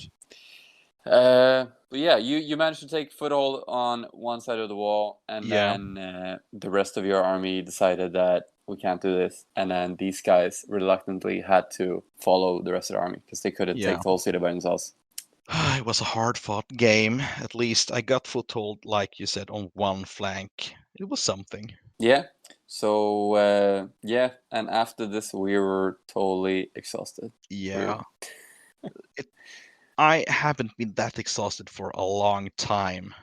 But yeah, you managed to take foothold on one side of the wall, and then the rest of your army decided that we can't do this, and then these guys reluctantly had to follow the rest of the army because they couldn't take the whole city by themselves. It was a hard-fought game. At least I got foothold, like you said, on one flank. It was something. Yeah. So and after this, we were totally exhausted. Yeah. I haven't been that exhausted for a long time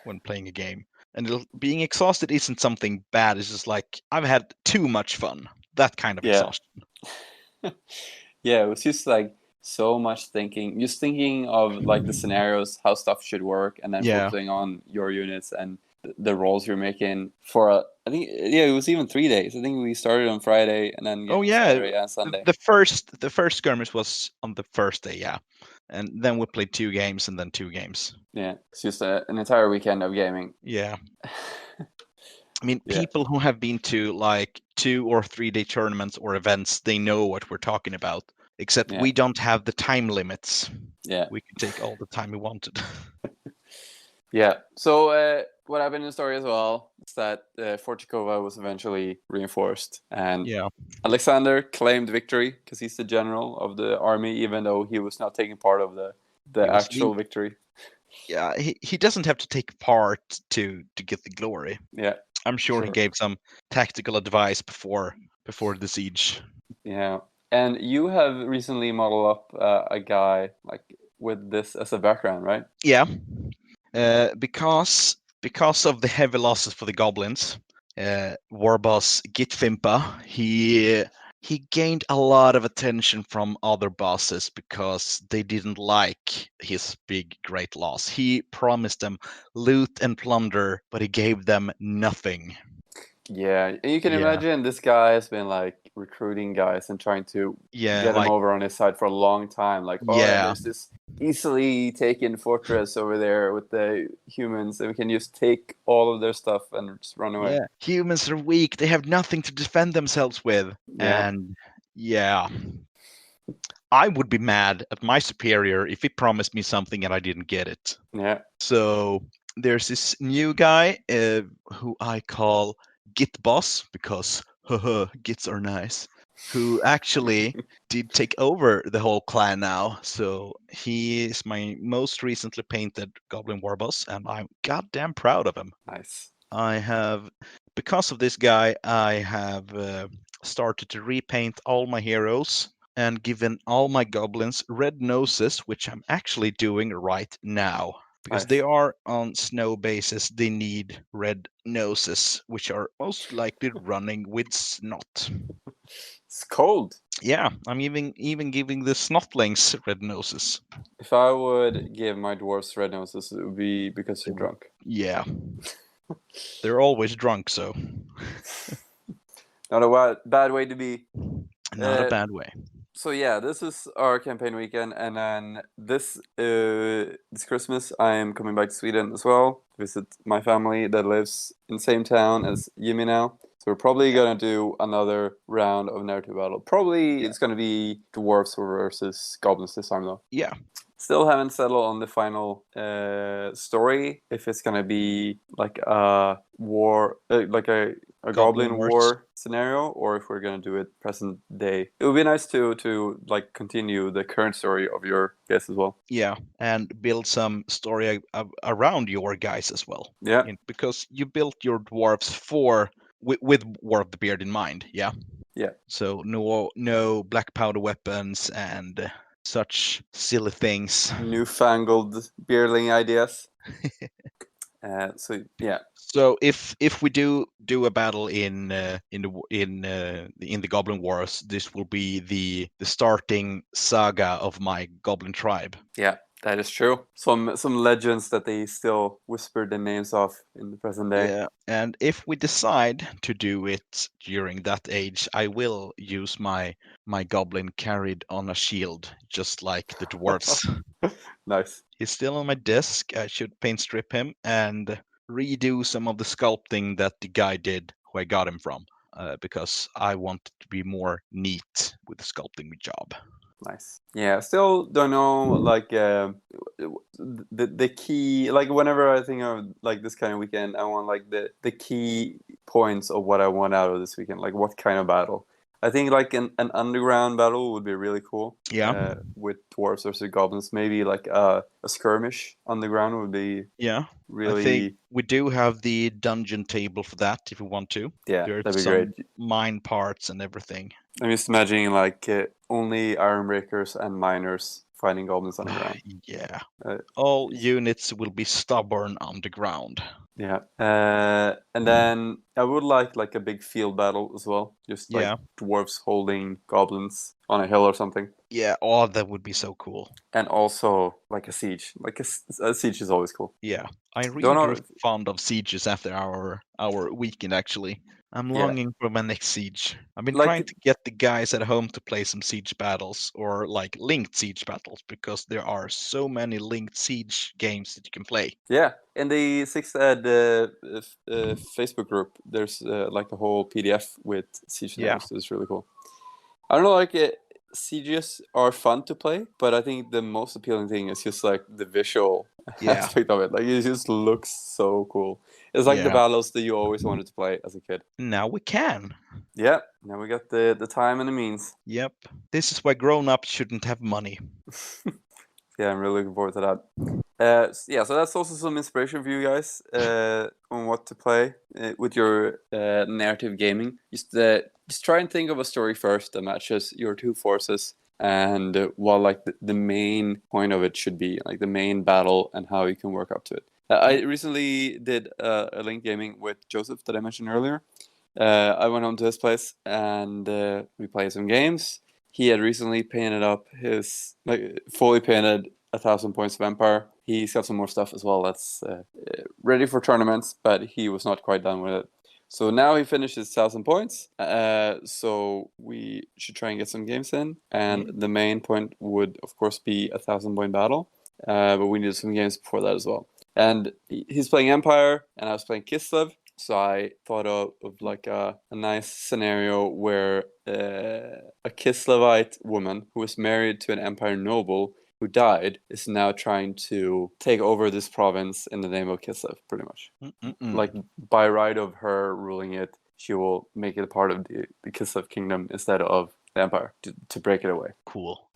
when playing a game. And being exhausted isn't something bad. It's just like, I've had too much fun. That kind of exhaustion. Yeah, it was just like so much thinking. Just thinking of like the scenarios, how stuff should work, and then focusing on your units and the rolls you're making for I think it was even 3 days. I think we started on Friday and then Saturday and Sunday. The first skirmish was on the first day, and then we played 2 games and then 2 games. Yeah, it's just an entire weekend of gaming. Yeah. I mean, people who have been to like 2 or 3 day tournaments or events, they know what we're talking about. Except we don't have the time limits. Yeah, we could take all the time we wanted. Yeah. So what happened in the story as well is that Fortikova was eventually reinforced, and Alexander claimed victory because he's the general of the army, even though he was not taking part of the actual victory. Yeah, he doesn't have to take part to get the glory. Yeah, I'm sure he gave some tactical advice before the siege. Yeah, and you have recently modeled up a guy like with this as a background, right? Yeah. Because of the heavy losses for the goblins, war boss Gitfimpa, he gained a lot of attention from other bosses because they didn't like his big great loss. He promised them loot and plunder, but he gave them nothing. Yeah, and you can imagine this guy has been like recruiting guys and trying to get them over on his side for a long time. Like, there's this easily taken fortress over there with the humans, and we can just take all of their stuff and just run away. Yeah, humans are weak. They have nothing to defend themselves with. Yeah. And I would be mad at my superior if he promised me something and I didn't get it. Yeah. So there's this new guy who I call Git Boss because Gits are nice, who actually did take over the whole clan now. So he is my most recently painted Goblin War Boss, and I'm goddamn proud of him. Nice. Because of this guy, I have started to repaint all my heroes and given all my goblins red noses, which I'm actually doing right now. Because they are on snow bases, they need red noses, which are most likely running with snot. It's cold. Yeah, I'm even giving the snotlings red noses. If I would give my dwarves red noses, it would be because you're drunk. Yeah. They're always drunk, so. Not a bad way to be. Not a bad way. So yeah, this is our campaign weekend, and then this Christmas I am coming back to Sweden as well to visit my family that lives in the same town as Jimmy now. So we're probably gonna do another round of narrative battle. Probably it's gonna be dwarves versus goblins this time though. Yeah. Still haven't settled on the final story. If it's gonna be like a war, like a goblin war scenario, or if we're gonna do it present day. It would be nice to like continue the current story of your guys as well. Yeah, and build some story around your guys as well. Yeah, because you built your dwarves with War of the Beard in mind. Yeah. Yeah. So no black powder weapons and such silly things. Newfangled beardling ideas. So yeah. So if we do a battle in the Goblin Wars, this will be the starting saga of my Goblin tribe. Yeah, that is true. Some legends that they still whisper the names of in the present day. Yeah, and if we decide to do it during that age, I will use my Goblin carried on a shield, just like the dwarves. Nice. He's still on my desk. I should paint strip him and redo some of the sculpting that the guy did who I got him from, because I want it to be more neat with the sculpting job. Nice. Yeah, still don't know, like, the key, like, whenever I think of, like, this kind of weekend, I want, like, the key points of what I want out of this weekend, like, what kind of battle. I think, like, an underground battle would be really cool. Yeah. With dwarves versus goblins, maybe, like, a skirmish underground would be really... I think we do have the dungeon table for that if we want to. Yeah, There's that'd be some great. mine parts and everything. I'm just imagining, like, only Ironbreakers and miners fighting goblins underground. Yeah. All units will be stubborn underground. Yeah. And then I would like a big field battle as well. Just like dwarves holding goblins on a hill or something. Yeah, that would be so cool. And also like a siege. Like a siege is always cool. Yeah. I really grew fond of sieges after our weekend, actually. I'm longing for my next siege. I've been trying to get the guys at home to play some siege battles, or like linked siege battles, because there are so many linked siege games that you can play. Yeah, in the 6th Ed Facebook group, there's like a whole PDF with siege names. So it's really cool. I don't know, like sieges are fun to play, but I think the most appealing thing is just like the visual aspect of it. Like it just looks so cool. It's like the battles that you always wanted to play as a kid. Now we can. Yeah, now we got the time and the means. Yep. This is why grown-ups shouldn't have money. Yeah, I'm really looking forward to that. So that's also some inspiration for you guys on what to play with your narrative gaming. Just try and think of a story first that matches your two forces, and what like the main point of it should be, like the main battle and how you can work up to it. I recently did a link gaming with Joseph that I mentioned earlier. I went on to his place and we played some games. He had recently painted up his, fully painted 1,000 points of Empire. He's got some more stuff as well that's ready for tournaments, but he was not quite done with it. So now he finished his 1,000 points. So we should try and get some games in. And the main point would, of course, be a 1,000-point battle. But we needed some games before that as well. And he's playing Empire, and I was playing Kislev. So I thought of like a nice scenario where a Kislevite woman who was married to an Empire noble who died is now trying to take over this province in the name of Kislev, pretty much. Like by right of her ruling it, she will make it a part of the Kislev kingdom instead of the Empire to break it away. Cool.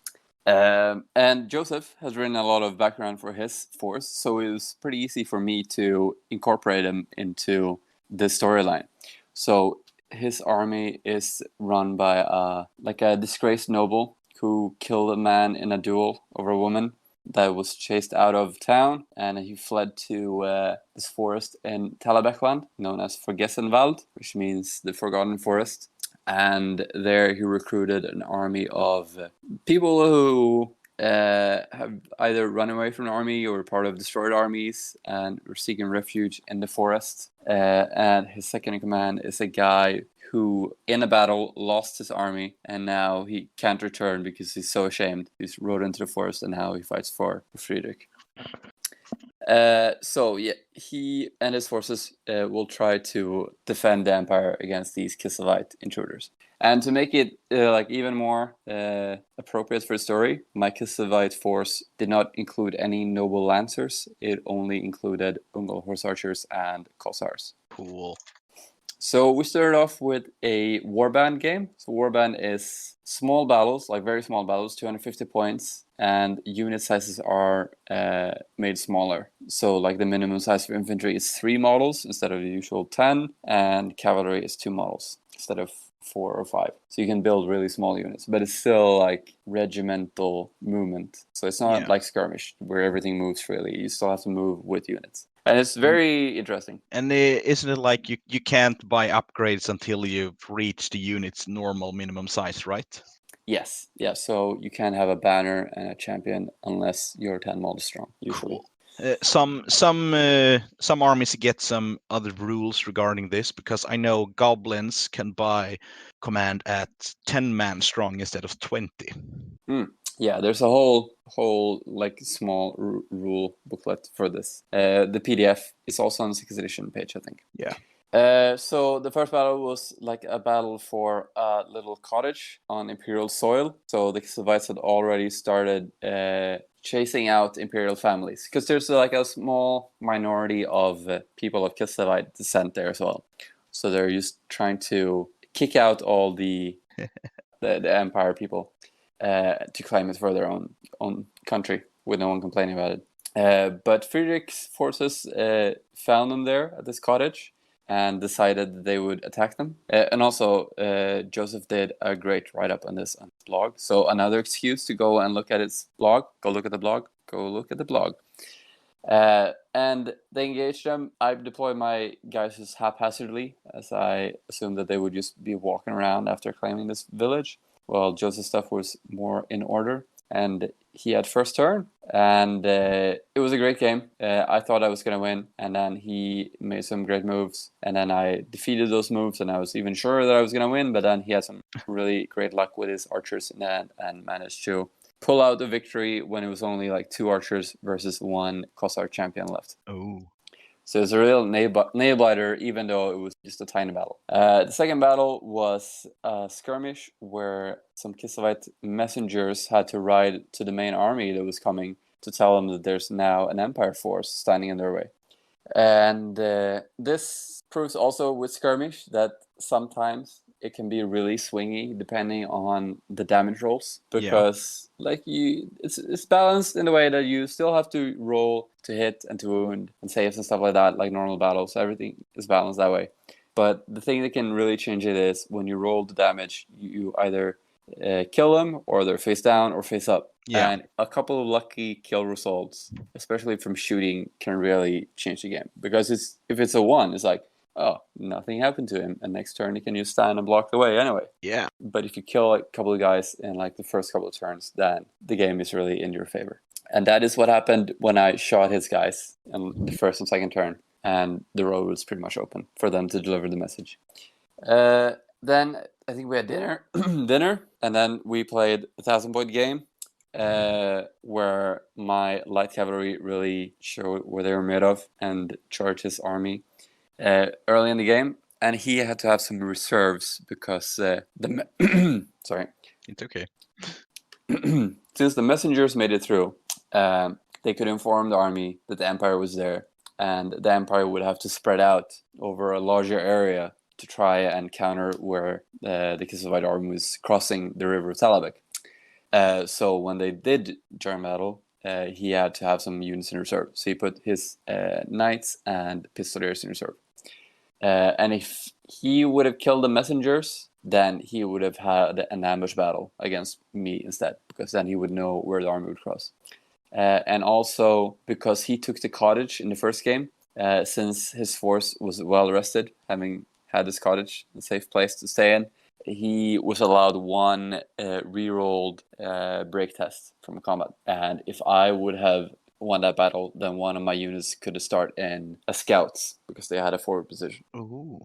And Joseph has written a lot of background for his force, so it was pretty easy for me to incorporate him into the storyline. So his army is run by a disgraced noble who killed a man in a duel over a woman that was chased out of town, and he fled to this forest in Talabekland, known as Forgessenwald, which means the Forgotten Forest. And there he recruited an army of people who have either run away from the army or were part of destroyed armies and were seeking refuge in the forest. And his second in command is a guy who, in a battle, lost his army, and now he can't return because he's so ashamed. He's rode into the forest, and now he fights for Friedrich. He and his forces will try to defend the empire against these Kislevite intruders. And to make it even more appropriate for the story, my Kislevite force did not include any noble lancers. It only included Ungol horse archers and Kossars. Cool. So we started off with a warband game. So warband is small battles, like very small battles, 250 points, and unit sizes are made smaller. So like the minimum size for infantry is 3 models instead of the usual 10, and cavalry is 2 models instead of 4 or 5. So you can build really small units, but it's still like regimental movement. So it's not like skirmish where everything moves freely. You still have to move with units. And it's very interesting. And isn't it like you can't buy upgrades until you've reached the unit's normal minimum size, right? Yes. Yeah. So you can't have a banner and a champion unless you're 10 models strong, usually. Cool. Some armies get some other rules regarding this, because I know goblins can buy command at 10 man strong instead of 20. Yeah, there's a whole like small rule booklet for this. The PDF is also on the 6th edition page, I think. Yeah. So the first battle was like a battle for a little cottage on Imperial soil. So the Kislevites had already started chasing out Imperial families, because there's like a small minority of people of Kislevite descent there as well. So they're just trying to kick out all the Empire people to claim it for their own country with no one complaining about it. But Friedrich's forces found them there at this cottage and decided that they would attack them. And also, Joseph did a great write-up on this on his blog. So another excuse to go and look at his blog. Go look at the blog. And they engaged them. I deployed my guys just haphazardly, as I assumed that they would just be walking around after claiming this village. Well, Joseph's stuff was more in order, and he had first turn, and it was a great game. I thought I was going to win, and then he made some great moves, and then I defeated those moves, and I was even sure that I was going to win, but then he had some really great luck with his archers in that and managed to pull out the victory when it was only like 2 archers versus 1 Kossar champion left. Oh. So it's a real nail-biter, even though it was just a tiny battle. The second battle was a skirmish where some Kislevite messengers had to ride to the main army that was coming to tell them that there's now an Empire force standing in their way. And this proves also with skirmish that sometimes it can be really swingy depending on the damage rolls, because it's balanced in the way that you still have to roll to hit and to wound and saves and stuff like that, like normal battles. Everything is balanced that way. But the thing that can really change it is when you roll the damage, you either kill them, or they're face down or face up. Yeah. And a couple of lucky kill results, especially from shooting, can really change the game. Because if it's a 1, it's like, oh, nothing happened to him, and next turn he can just stand and block the way anyway. Yeah. But if you kill a couple of guys in like the first couple of turns, then the game is really in your favor. And that is what happened when I shot his guys in the first and second turn, and the road was pretty much open for them to deliver the message. Then I think we had dinner, and then we played a 1,000-point game where my light cavalry really showed what they were made of and charged his army early in the game, and he had to have some reserves because sorry, it's okay. Since the messengers made it through, they could inform the army that the Empire was there, and the Empire would have to spread out over a larger area to try and counter where the Kislevite army was crossing the river of Talabek. So when they did join battle, he had to have some units in reserve. So he put his knights and pistoliers in reserve. And if he would have killed the messengers, then he would have had an ambush battle against me instead, because then he would know where the army would cross. And also because he took the cottage in the first game, since his force was well rested, having had this cottage, a safe place to stay in, he was allowed 1 re-rolled break test from combat. And if I would have won that battle, then one of my units could start in as scouts because they had a forward position. Ooh.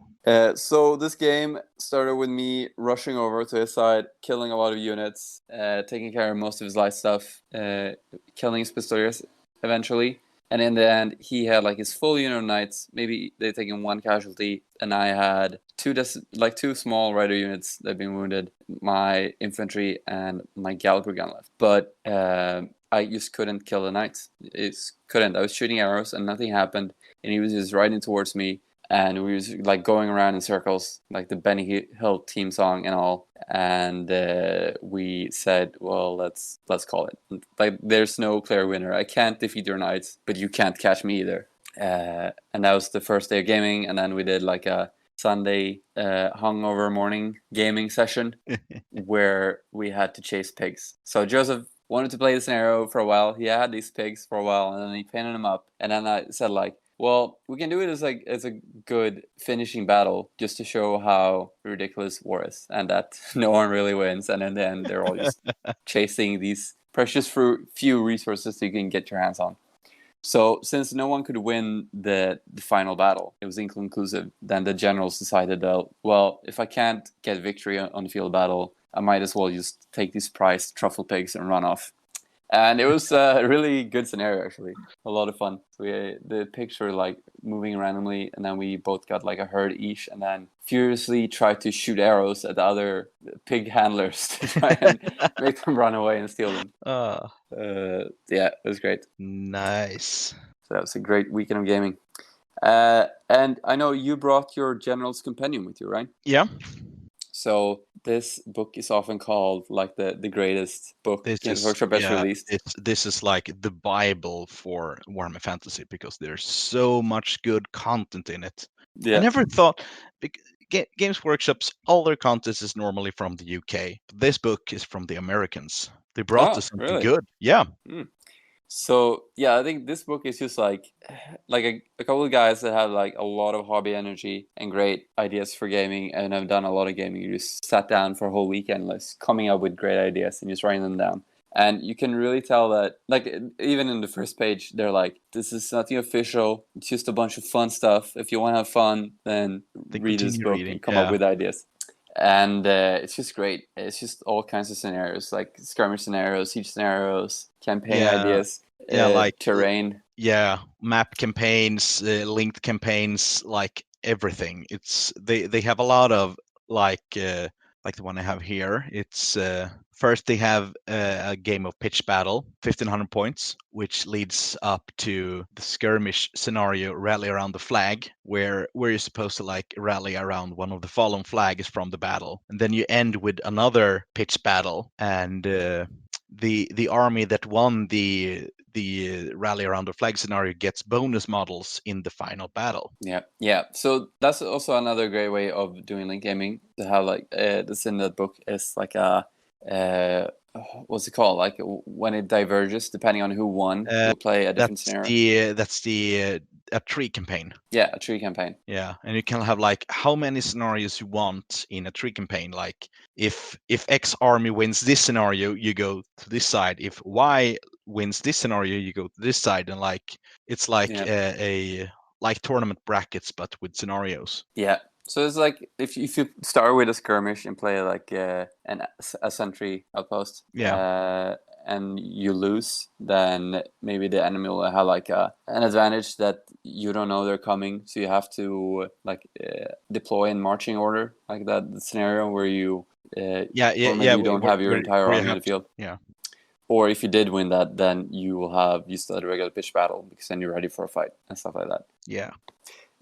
So this game started with me rushing over to his side, killing a lot of units, taking care of most of his light stuff, killing his pistoliers eventually. And in the end, he had like his full unit of knights. Maybe they taken 1 casualty, and I had 2 small rider units that had been wounded, my infantry and my galloper gun left. But I just couldn't kill the knights. I was shooting arrows and nothing happened, and he was just riding towards me, and we was like going around in circles, like the Benny Hill team song and all. And we said, well, let's call it. Like, there's no clear winner. I can't defeat your knights, but you can't catch me either. And that was the first day of gaming, and then we did like a Sunday hungover morning gaming session where we had to chase pigs. So Joseph wanted to play the scenario for a while. He had these pigs for a while, and then he painted them up. And then I said, like, Well, we can do it as a good finishing battle, just to show how ridiculous war is, and that no one really wins, and in the end, they're all just chasing these precious few resources that you can get your hands on. So, since no one could win the final battle, it was inconclusive. Then the generals decided that, well, if I can't get victory on the field of battle, I might as well just take these prized truffle pigs and run off. And it was a really good scenario, actually. A lot of fun. The pigs were like moving randomly, and then we both got like a herd each, and then furiously tried to shoot arrows at the other pig handlers to try and make them run away and steal them. Yeah, it was great. Nice. So that was a great weekend of gaming. And I know you brought your General's Compendium with you, right? Yeah. So this book is often called like the greatest book Games Workshop has released. This is like the Bible for Warhammer Fantasy, because there's so much good content in it. Yeah. I never thought Games Workshop's all their content is normally from the UK. This book is from the Americans. They brought us something good. Yeah. So yeah, I think this book is just like a couple of guys that have like a lot of hobby energy and great ideas for gaming, and have done a lot of gaming. You just sat down for a whole weekend, like coming up with great ideas and just writing them down. And you can really tell that, like, even in the first page, they're like, this is nothing official. It's just a bunch of fun stuff. If you want to have fun, then read this book and come up with ideas. And it's just great. It's just all kinds of scenarios, like skirmish scenarios, siege scenarios, campaign ideas, like terrain. Yeah, map campaigns, linked campaigns, like everything. They have a lot of like the one I have here. It's first they have a game of pitch battle, 1500 points, which leads up to the skirmish scenario, rally around the flag, where you're supposed to like rally around one of the fallen flags from the battle, and then you end with another pitch battle, and the army that won the rally around the flag scenario gets bonus models in the final battle. Yeah. So that's also another great way of doing link gaming, to have like this in that book is like a what's it called? Like when it diverges, depending on who won, you'll play a different scenario. That's a tree campaign. Yeah, a tree campaign. Yeah, and you can have like how many scenarios you want in a tree campaign. Like if X army wins this scenario, you go to this side. If Y wins this scenario, you go to this side, and like it's like a like tournament brackets, but with scenarios. Yeah. So it's like if you start with a skirmish and play like a sentry outpost, and you lose, then maybe the enemy will have like an advantage that you don't know they're coming. So you have to like deploy in marching order, like that scenario where you you don't have your entire army in the field. Yeah. Or if you did win that, then you will have used a regular pitch battle, because then you're ready for a fight and stuff like that. Yeah.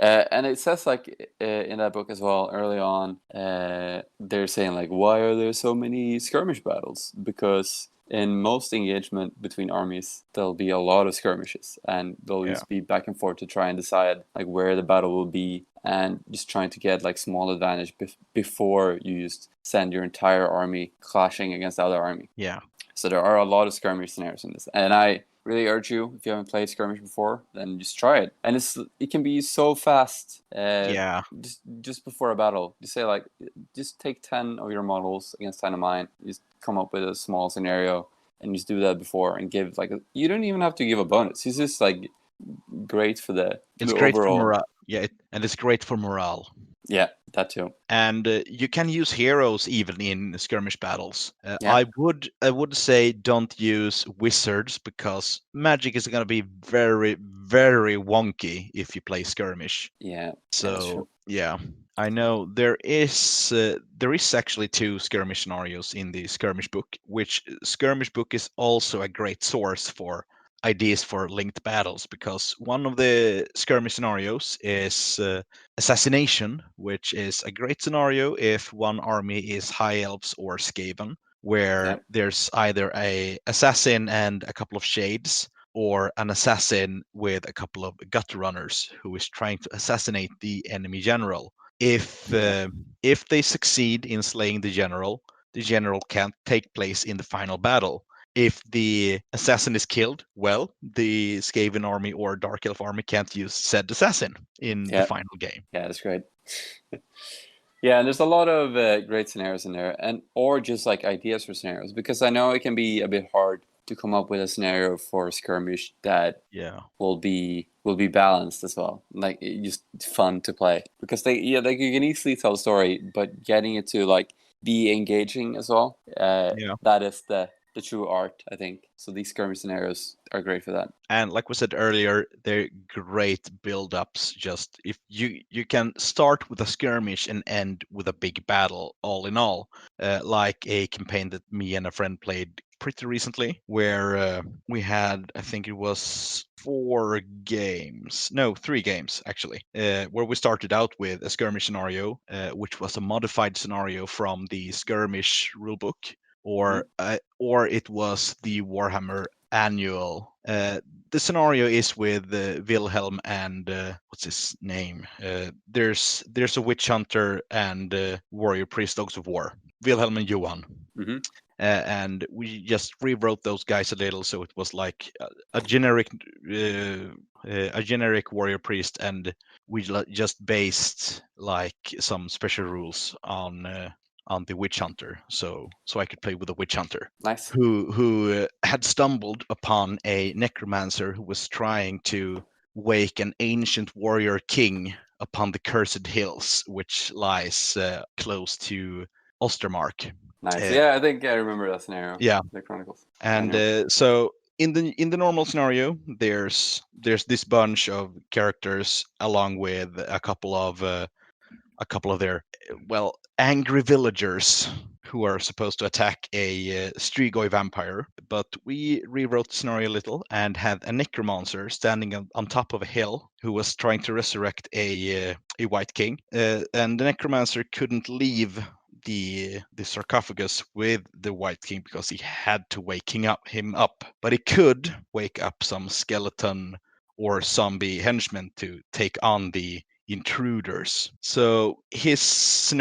And it says like in that book as well, early on, they're saying like, why are there so many skirmish battles? Because in most engagement between armies, there'll be a lot of skirmishes, and they'll just be back and forth to try and decide like where the battle will be, and just trying to get like small advantage before you just send your entire army clashing against the other army. Yeah. So there are a lot of skirmish scenarios in this, and I really urge you, if you haven't played skirmish before, then just try it. And it can be so fast. Just before a battle, you say like, just take 10 of your models against 10 of mine. Just come up with a small scenario, and just do that before, and give like you don't even have to give a bonus. It's just like great for it's great overall. For morale. Yeah, and it's great for morale. Yeah, that too. And you can use heroes even in skirmish battles. I would say don't use wizards, because magic is going to be very, very wonky if you play skirmish. Yeah. So yeah, I know there is actually 2 skirmish scenarios in the skirmish book, which skirmish book is also a great source for ideas for linked battles, because one of the skirmish scenarios is assassination, which is a great scenario if one army is High Elves or Skaven, where there's either a assassin and a couple of shades, or an assassin with a couple of gut runners who is trying to assassinate the enemy general. If they succeed in slaying the general can't take place in the final battle. if the assassin is killed, well, the Skaven army or Dark Elf army can't use said assassin in the final game. Yeah, that's great. Yeah, and there's a lot of great scenarios in there, or just like ideas for scenarios, because I know it can be a bit hard to come up with a scenario for a skirmish that will be balanced as well, like just fun to play, because like you can easily tell a story, but getting it to like be engaging as well, that is the true art, I think. So these skirmish scenarios are great for that. And like we said earlier, they're great build-ups. Just if you can start with a skirmish and end with a big battle, all in all, like a campaign that me and a friend played pretty recently, where we had, I think it was 3 games actually, where we started out with a skirmish scenario, which was a modified scenario from the skirmish rulebook, or it was the Warhammer annual. The scenario is with Wilhelm and what's his name? There's a witch hunter and warrior priest, dogs of war. Wilhelm and Johan. Mm-hmm. And we just rewrote those guys a little, so it was like a generic warrior priest, and we just based like some special rules on the witch hunter, so I could play with a witch hunter. Nice. Who had stumbled upon a necromancer who was trying to wake an ancient warrior king upon the cursed hills, which lies close to Ostermark. Nice. Yeah, I think I remember that scenario. Yeah, the Chronicles. And so in the normal scenario, there's this bunch of characters along with a couple of their angry villagers who are supposed to attack a Strigoi vampire. But we rewrote the scenario a little and had a necromancer standing on top of a hill who was trying to resurrect a white king, and the necromancer couldn't leave the sarcophagus with the White King because he had to wake him up. But he could wake up some skeleton or zombie henchmen to take on the intruders. So his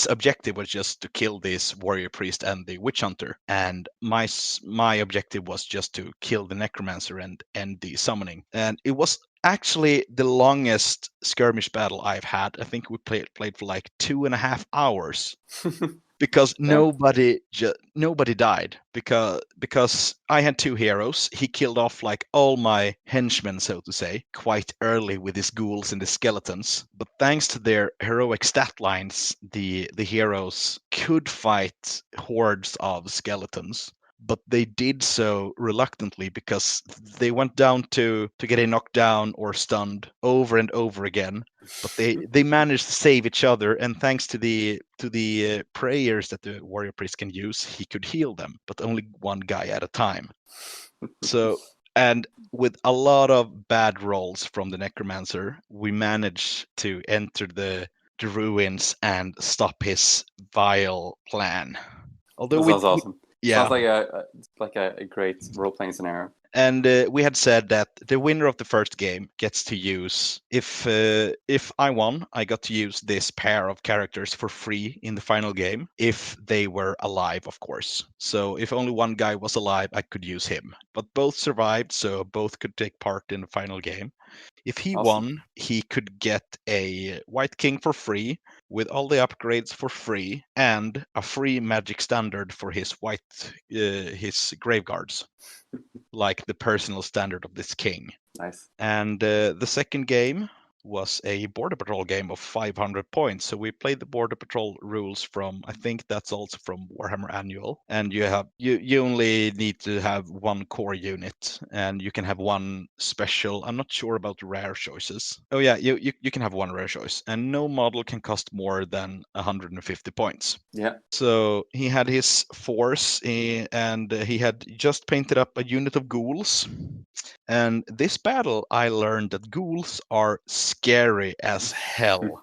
objective was just to kill this warrior priest and the witch hunter, and my objective was just to kill the necromancer and end the summoning. And it was actually the longest skirmish battle I've had. I think we played for like 2.5 hours. Because nobody died, because I had 2 heroes. He killed off like all my henchmen, so to say, quite early with his ghouls and the skeletons. But thanks to their heroic stat lines, the heroes could fight hordes of skeletons. But they did so reluctantly because they went down to get knocked down or stunned over and over again. But they managed to save each other, and thanks to the prayers that the warrior priest can use, he could heal them, but only one guy at a time. So, and with a lot of bad rolls from the necromancer, we managed to enter the ruins and stop his vile plan. Although that sounds awesome. Yeah, sounds like a great role-playing scenario. And we had said that the winner of the first game gets to use, if I won, I got to use this pair of characters for free in the final game, if they were alive, of course. So if only one guy was alive, I could use him. But both survived, so both could take part in the final game. If he won, he could get a White King for free, with all the upgrades for free, and a free magic standard for his his grave guards, like the personal standard of this king. Nice. And the second game was a Border Patrol game of 500 points. So we played the Border Patrol rules from, I think that's also from Warhammer Annual. And you only need to have 1 core unit, and you can have 1 special. I'm not sure about rare choices. Oh yeah, you can have 1 rare choice, and no model can cost more than 150 points. Yeah. So he had his force, and he had just painted up a unit of ghouls. And this battle, I learned that ghouls are scary as hell.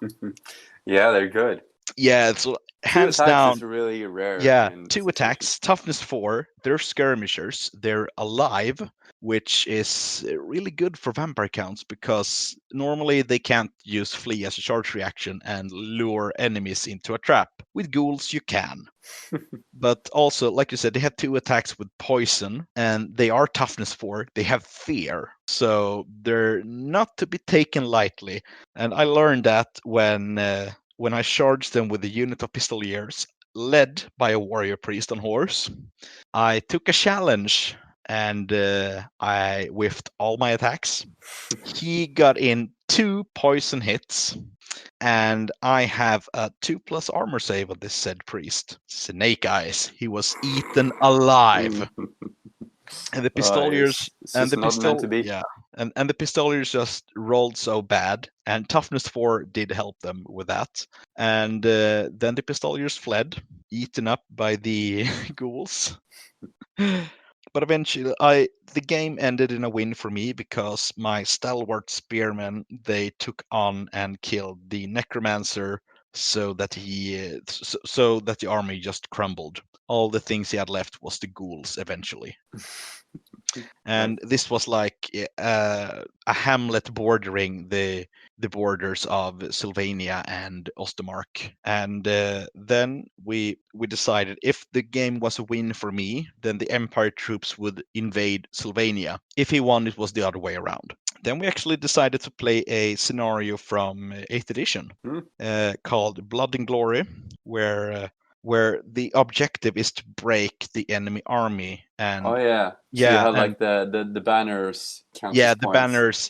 Yeah, they're good. Yeah, so hands two attacks down. is really rare. Yeah, 2 attacks, toughness 4. They're skirmishers. They're alive, which is really good for vampire counts because normally they can't use flee as a charge reaction and lure enemies into a trap. With ghouls, you can. But also, like you said, they have 2 attacks with poison, and they are toughness 4. They have fear, so they're not to be taken lightly. And I learned that when I charged them with a unit of pistoliers, led by a warrior priest on horse. I took a challenge and I whiffed all my attacks. He got in 2 poison hits, and I have a 2+ armor save on this said priest. Snake Eyes. He was eaten alive. And the pistoliers and the and the pistoliers just rolled so bad, and toughness 4 did help them with that. And then the pistoliers fled, eaten up by the ghouls. But eventually, the game ended in a win for me because my stalwart spearmen, they took on and killed the necromancer, so that so that the army just crumbled. All the things he had left was the ghouls eventually. And this was like a hamlet bordering the borders of Sylvania and Ostermark. And then we decided if the game was a win for me, then the Empire troops would invade Sylvania. If he won, it was the other way around. Then we actually decided to play a scenario from 8th edition called Blood and Glory, where the objective is to break the enemy army. And so you had like the banners count as the points. banners,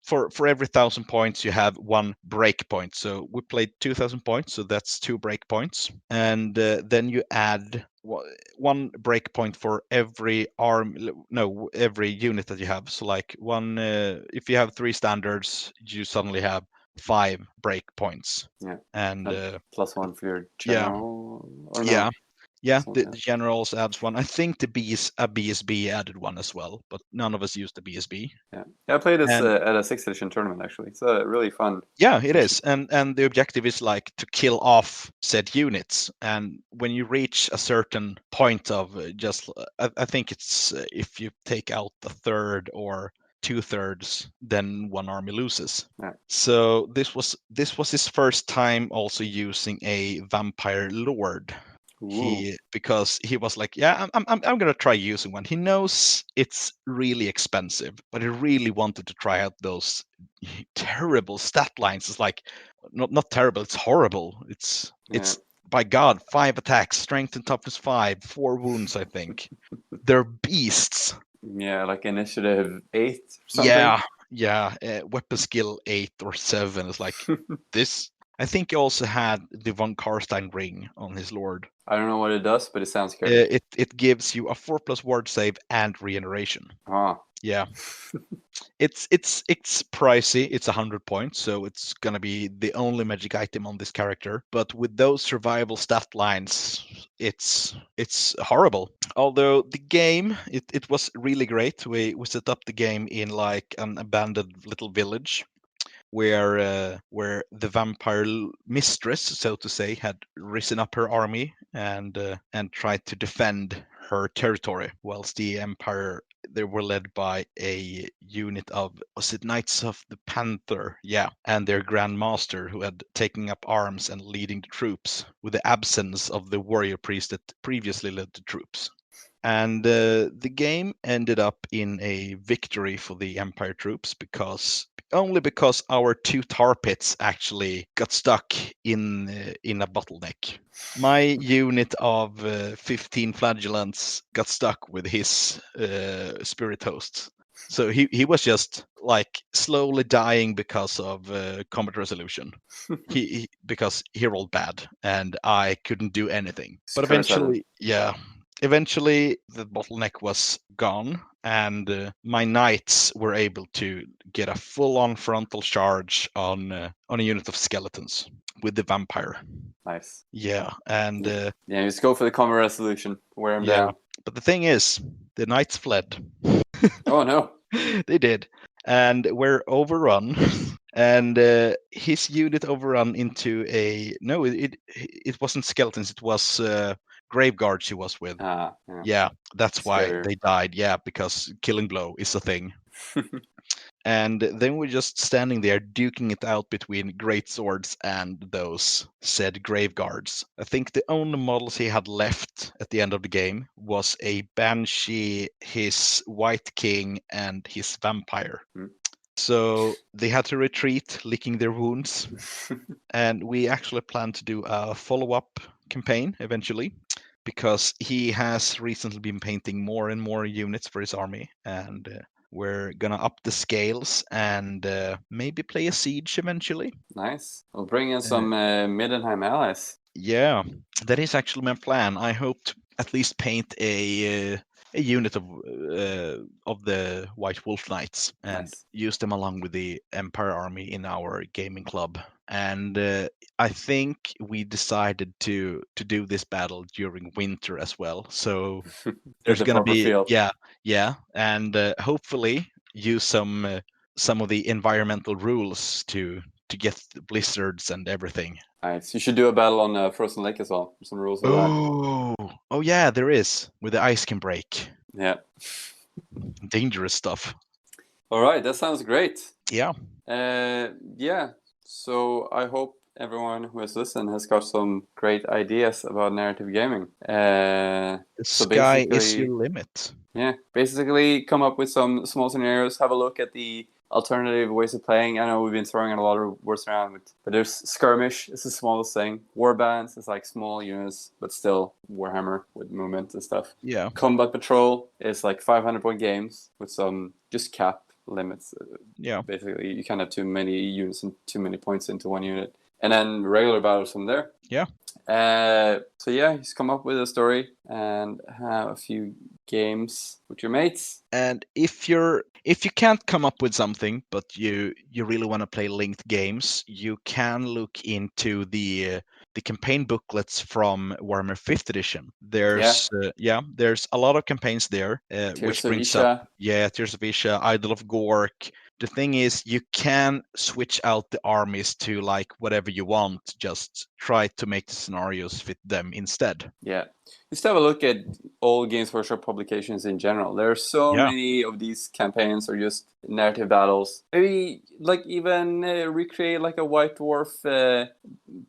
for every 1,000 points you have 1 break point. So we played 2,000 points, so that's 2 break points. And then you add 1 break point for every every unit that you have. So like if you have 3 standards, you suddenly have 5 break points. Yeah. And +1 for your general. Or no? Yeah. Yeah, the generals adds 1. I think the BSB added 1 as well, but none of us used the BSB. Yeah, I played this at a 6th edition tournament actually. It's really fun. Yeah, it is, and the objective is like to kill off said units. And when you reach a certain point of I think it's if you take out a third or 2/3, then 1 army loses. Yeah. So this was his first time also using a vampire lord. Because he was like, yeah, I'm gonna try using 1. He knows it's really expensive, but he really wanted to try out those terrible stat lines. It's like not terrible, it's horrible. It's by God, 5 attacks, strength and toughness 5, 4 wounds, I think. They're beasts. Yeah, like initiative 8 or something. Yeah, weapon skill 8 or 7. It's like this. I think he also had the von Karstein ring on his lord. I don't know what it does, but it sounds scary. It gives you a 4+ ward save and regeneration. Yeah. It's pricey. It's 100 points, so it's gonna be the only magic item on this character. But with those survival stat lines, it's horrible. Although the game, it was really great. We set up the game in like an abandoned little village, where the vampire mistress, so to say, had risen up her army and tried to defend her territory, whilst the Empire, they were led by a unit of, was it Knights of the Panther? Yeah, and their Grand Master, who had taken up arms and leading the troops, with the absence of the warrior priest that previously led the troops. And the game ended up in a victory for the Empire troops only because our 2 tar pits actually got stuck in a bottleneck. My unit of 15 flagellants got stuck with his spirit hosts. So he was just like slowly dying because of combat resolution. Because he rolled bad and I couldn't do anything. But eventually the bottleneck was gone, and my knights were able to get a full-on frontal charge on a unit of skeletons with the vampire. Nice. Yeah, and just go for the combat resolution. Wear him down. But the thing is, the knights fled. Oh no. They did. and we're overrun. And his unit overrun into it wasn't skeletons, it was grave guards he was with. Yeah, that's why they died. Yeah, because killing blow is a thing. And then we're just standing there duking it out between great swords and those said grave guards. I think the only models he had left at the end of the game was a banshee, his white king, and his vampire. So they had to retreat, licking their wounds. And we actually plan to do a follow-up campaign eventually, because he has recently been painting more and more units for his army, and we're gonna up the scales and maybe play a siege eventually. Nice. We'll bring in some Middenheim allies. Yeah, that is actually my plan. I hope to at least paint a unit of the White Wolf Knights and use them along with the Empire Army in our gaming club. And I think we decided to do this battle during winter as well. So there's going to be field. yeah, and hopefully use some of the environmental rules to get the blizzards and everything. Nice. You should do a battle on Frozen Lake as well. Some rules of that. Oh yeah, there is, where the ice can break. Yeah. Dangerous stuff. All right, that sounds great. Yeah. Yeah. So I hope everyone who has listened has got some great ideas about narrative gaming. The sky is your limit. Yeah. Basically, come up with some small scenarios. Have a look at the alternative ways of playing. I know we've been throwing a lot of words around, but there's skirmish. It's the smallest thing. Warbands is like small units, but still Warhammer with movement and stuff. Yeah. Combat Patrol is like 500-point games with some just cap limits. Yeah. Basically, you can't have too many units and too many points into one unit. And then regular battles from there. Yeah. So yeah, just come up with a story and have a few games with your mates. And if you can't come up with something, but you really want to play linked games, you can look into the campaign booklets from Warhammer 5th edition. There's a lot of campaigns there, which brings up Tears of Isha, Idol of Gork. The thing is, you can switch out the armies to like whatever you want. Just try to make the scenarios fit them instead. Yeah. Just have a look at all Games Workshop publications in general. There are so many of these campaigns or just narrative battles. Maybe like even recreate like a White Dwarf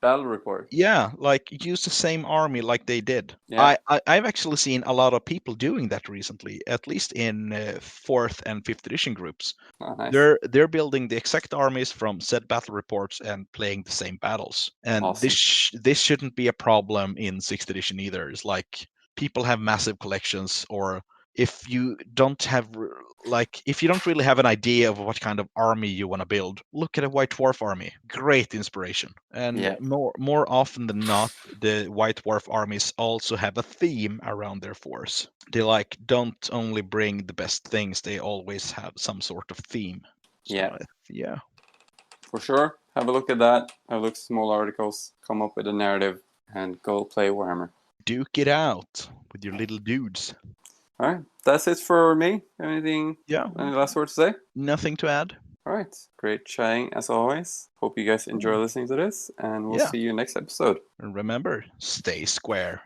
battle report. Yeah, like use the same army like they did. Yeah. I've actually seen a lot of people doing that recently, at least in 4th and 5th edition groups. Oh, nice. They're building the exact armies from said battle reports and playing the same battles. And awesome. This shouldn't be a problem in 6th edition either. It's like people have massive collections, or if you don't really have an idea of what kind of army you want to build, look at a White Dwarf army. Great inspiration. And more often than not, the White Dwarf armies also have a theme around their force. They don't only bring the best things, they always have some sort of theme. So, yeah. For sure. Have a look at that. Have a look at small articles, come up with a narrative, and go play Warhammer. Duke it out with your little dudes. All right, that's it for me. Anything? Yeah. Any last word to say? Nothing to add. All right, great chatting as always. Hope you guys enjoy listening to this, and we'll see you next episode. And remember, stay square.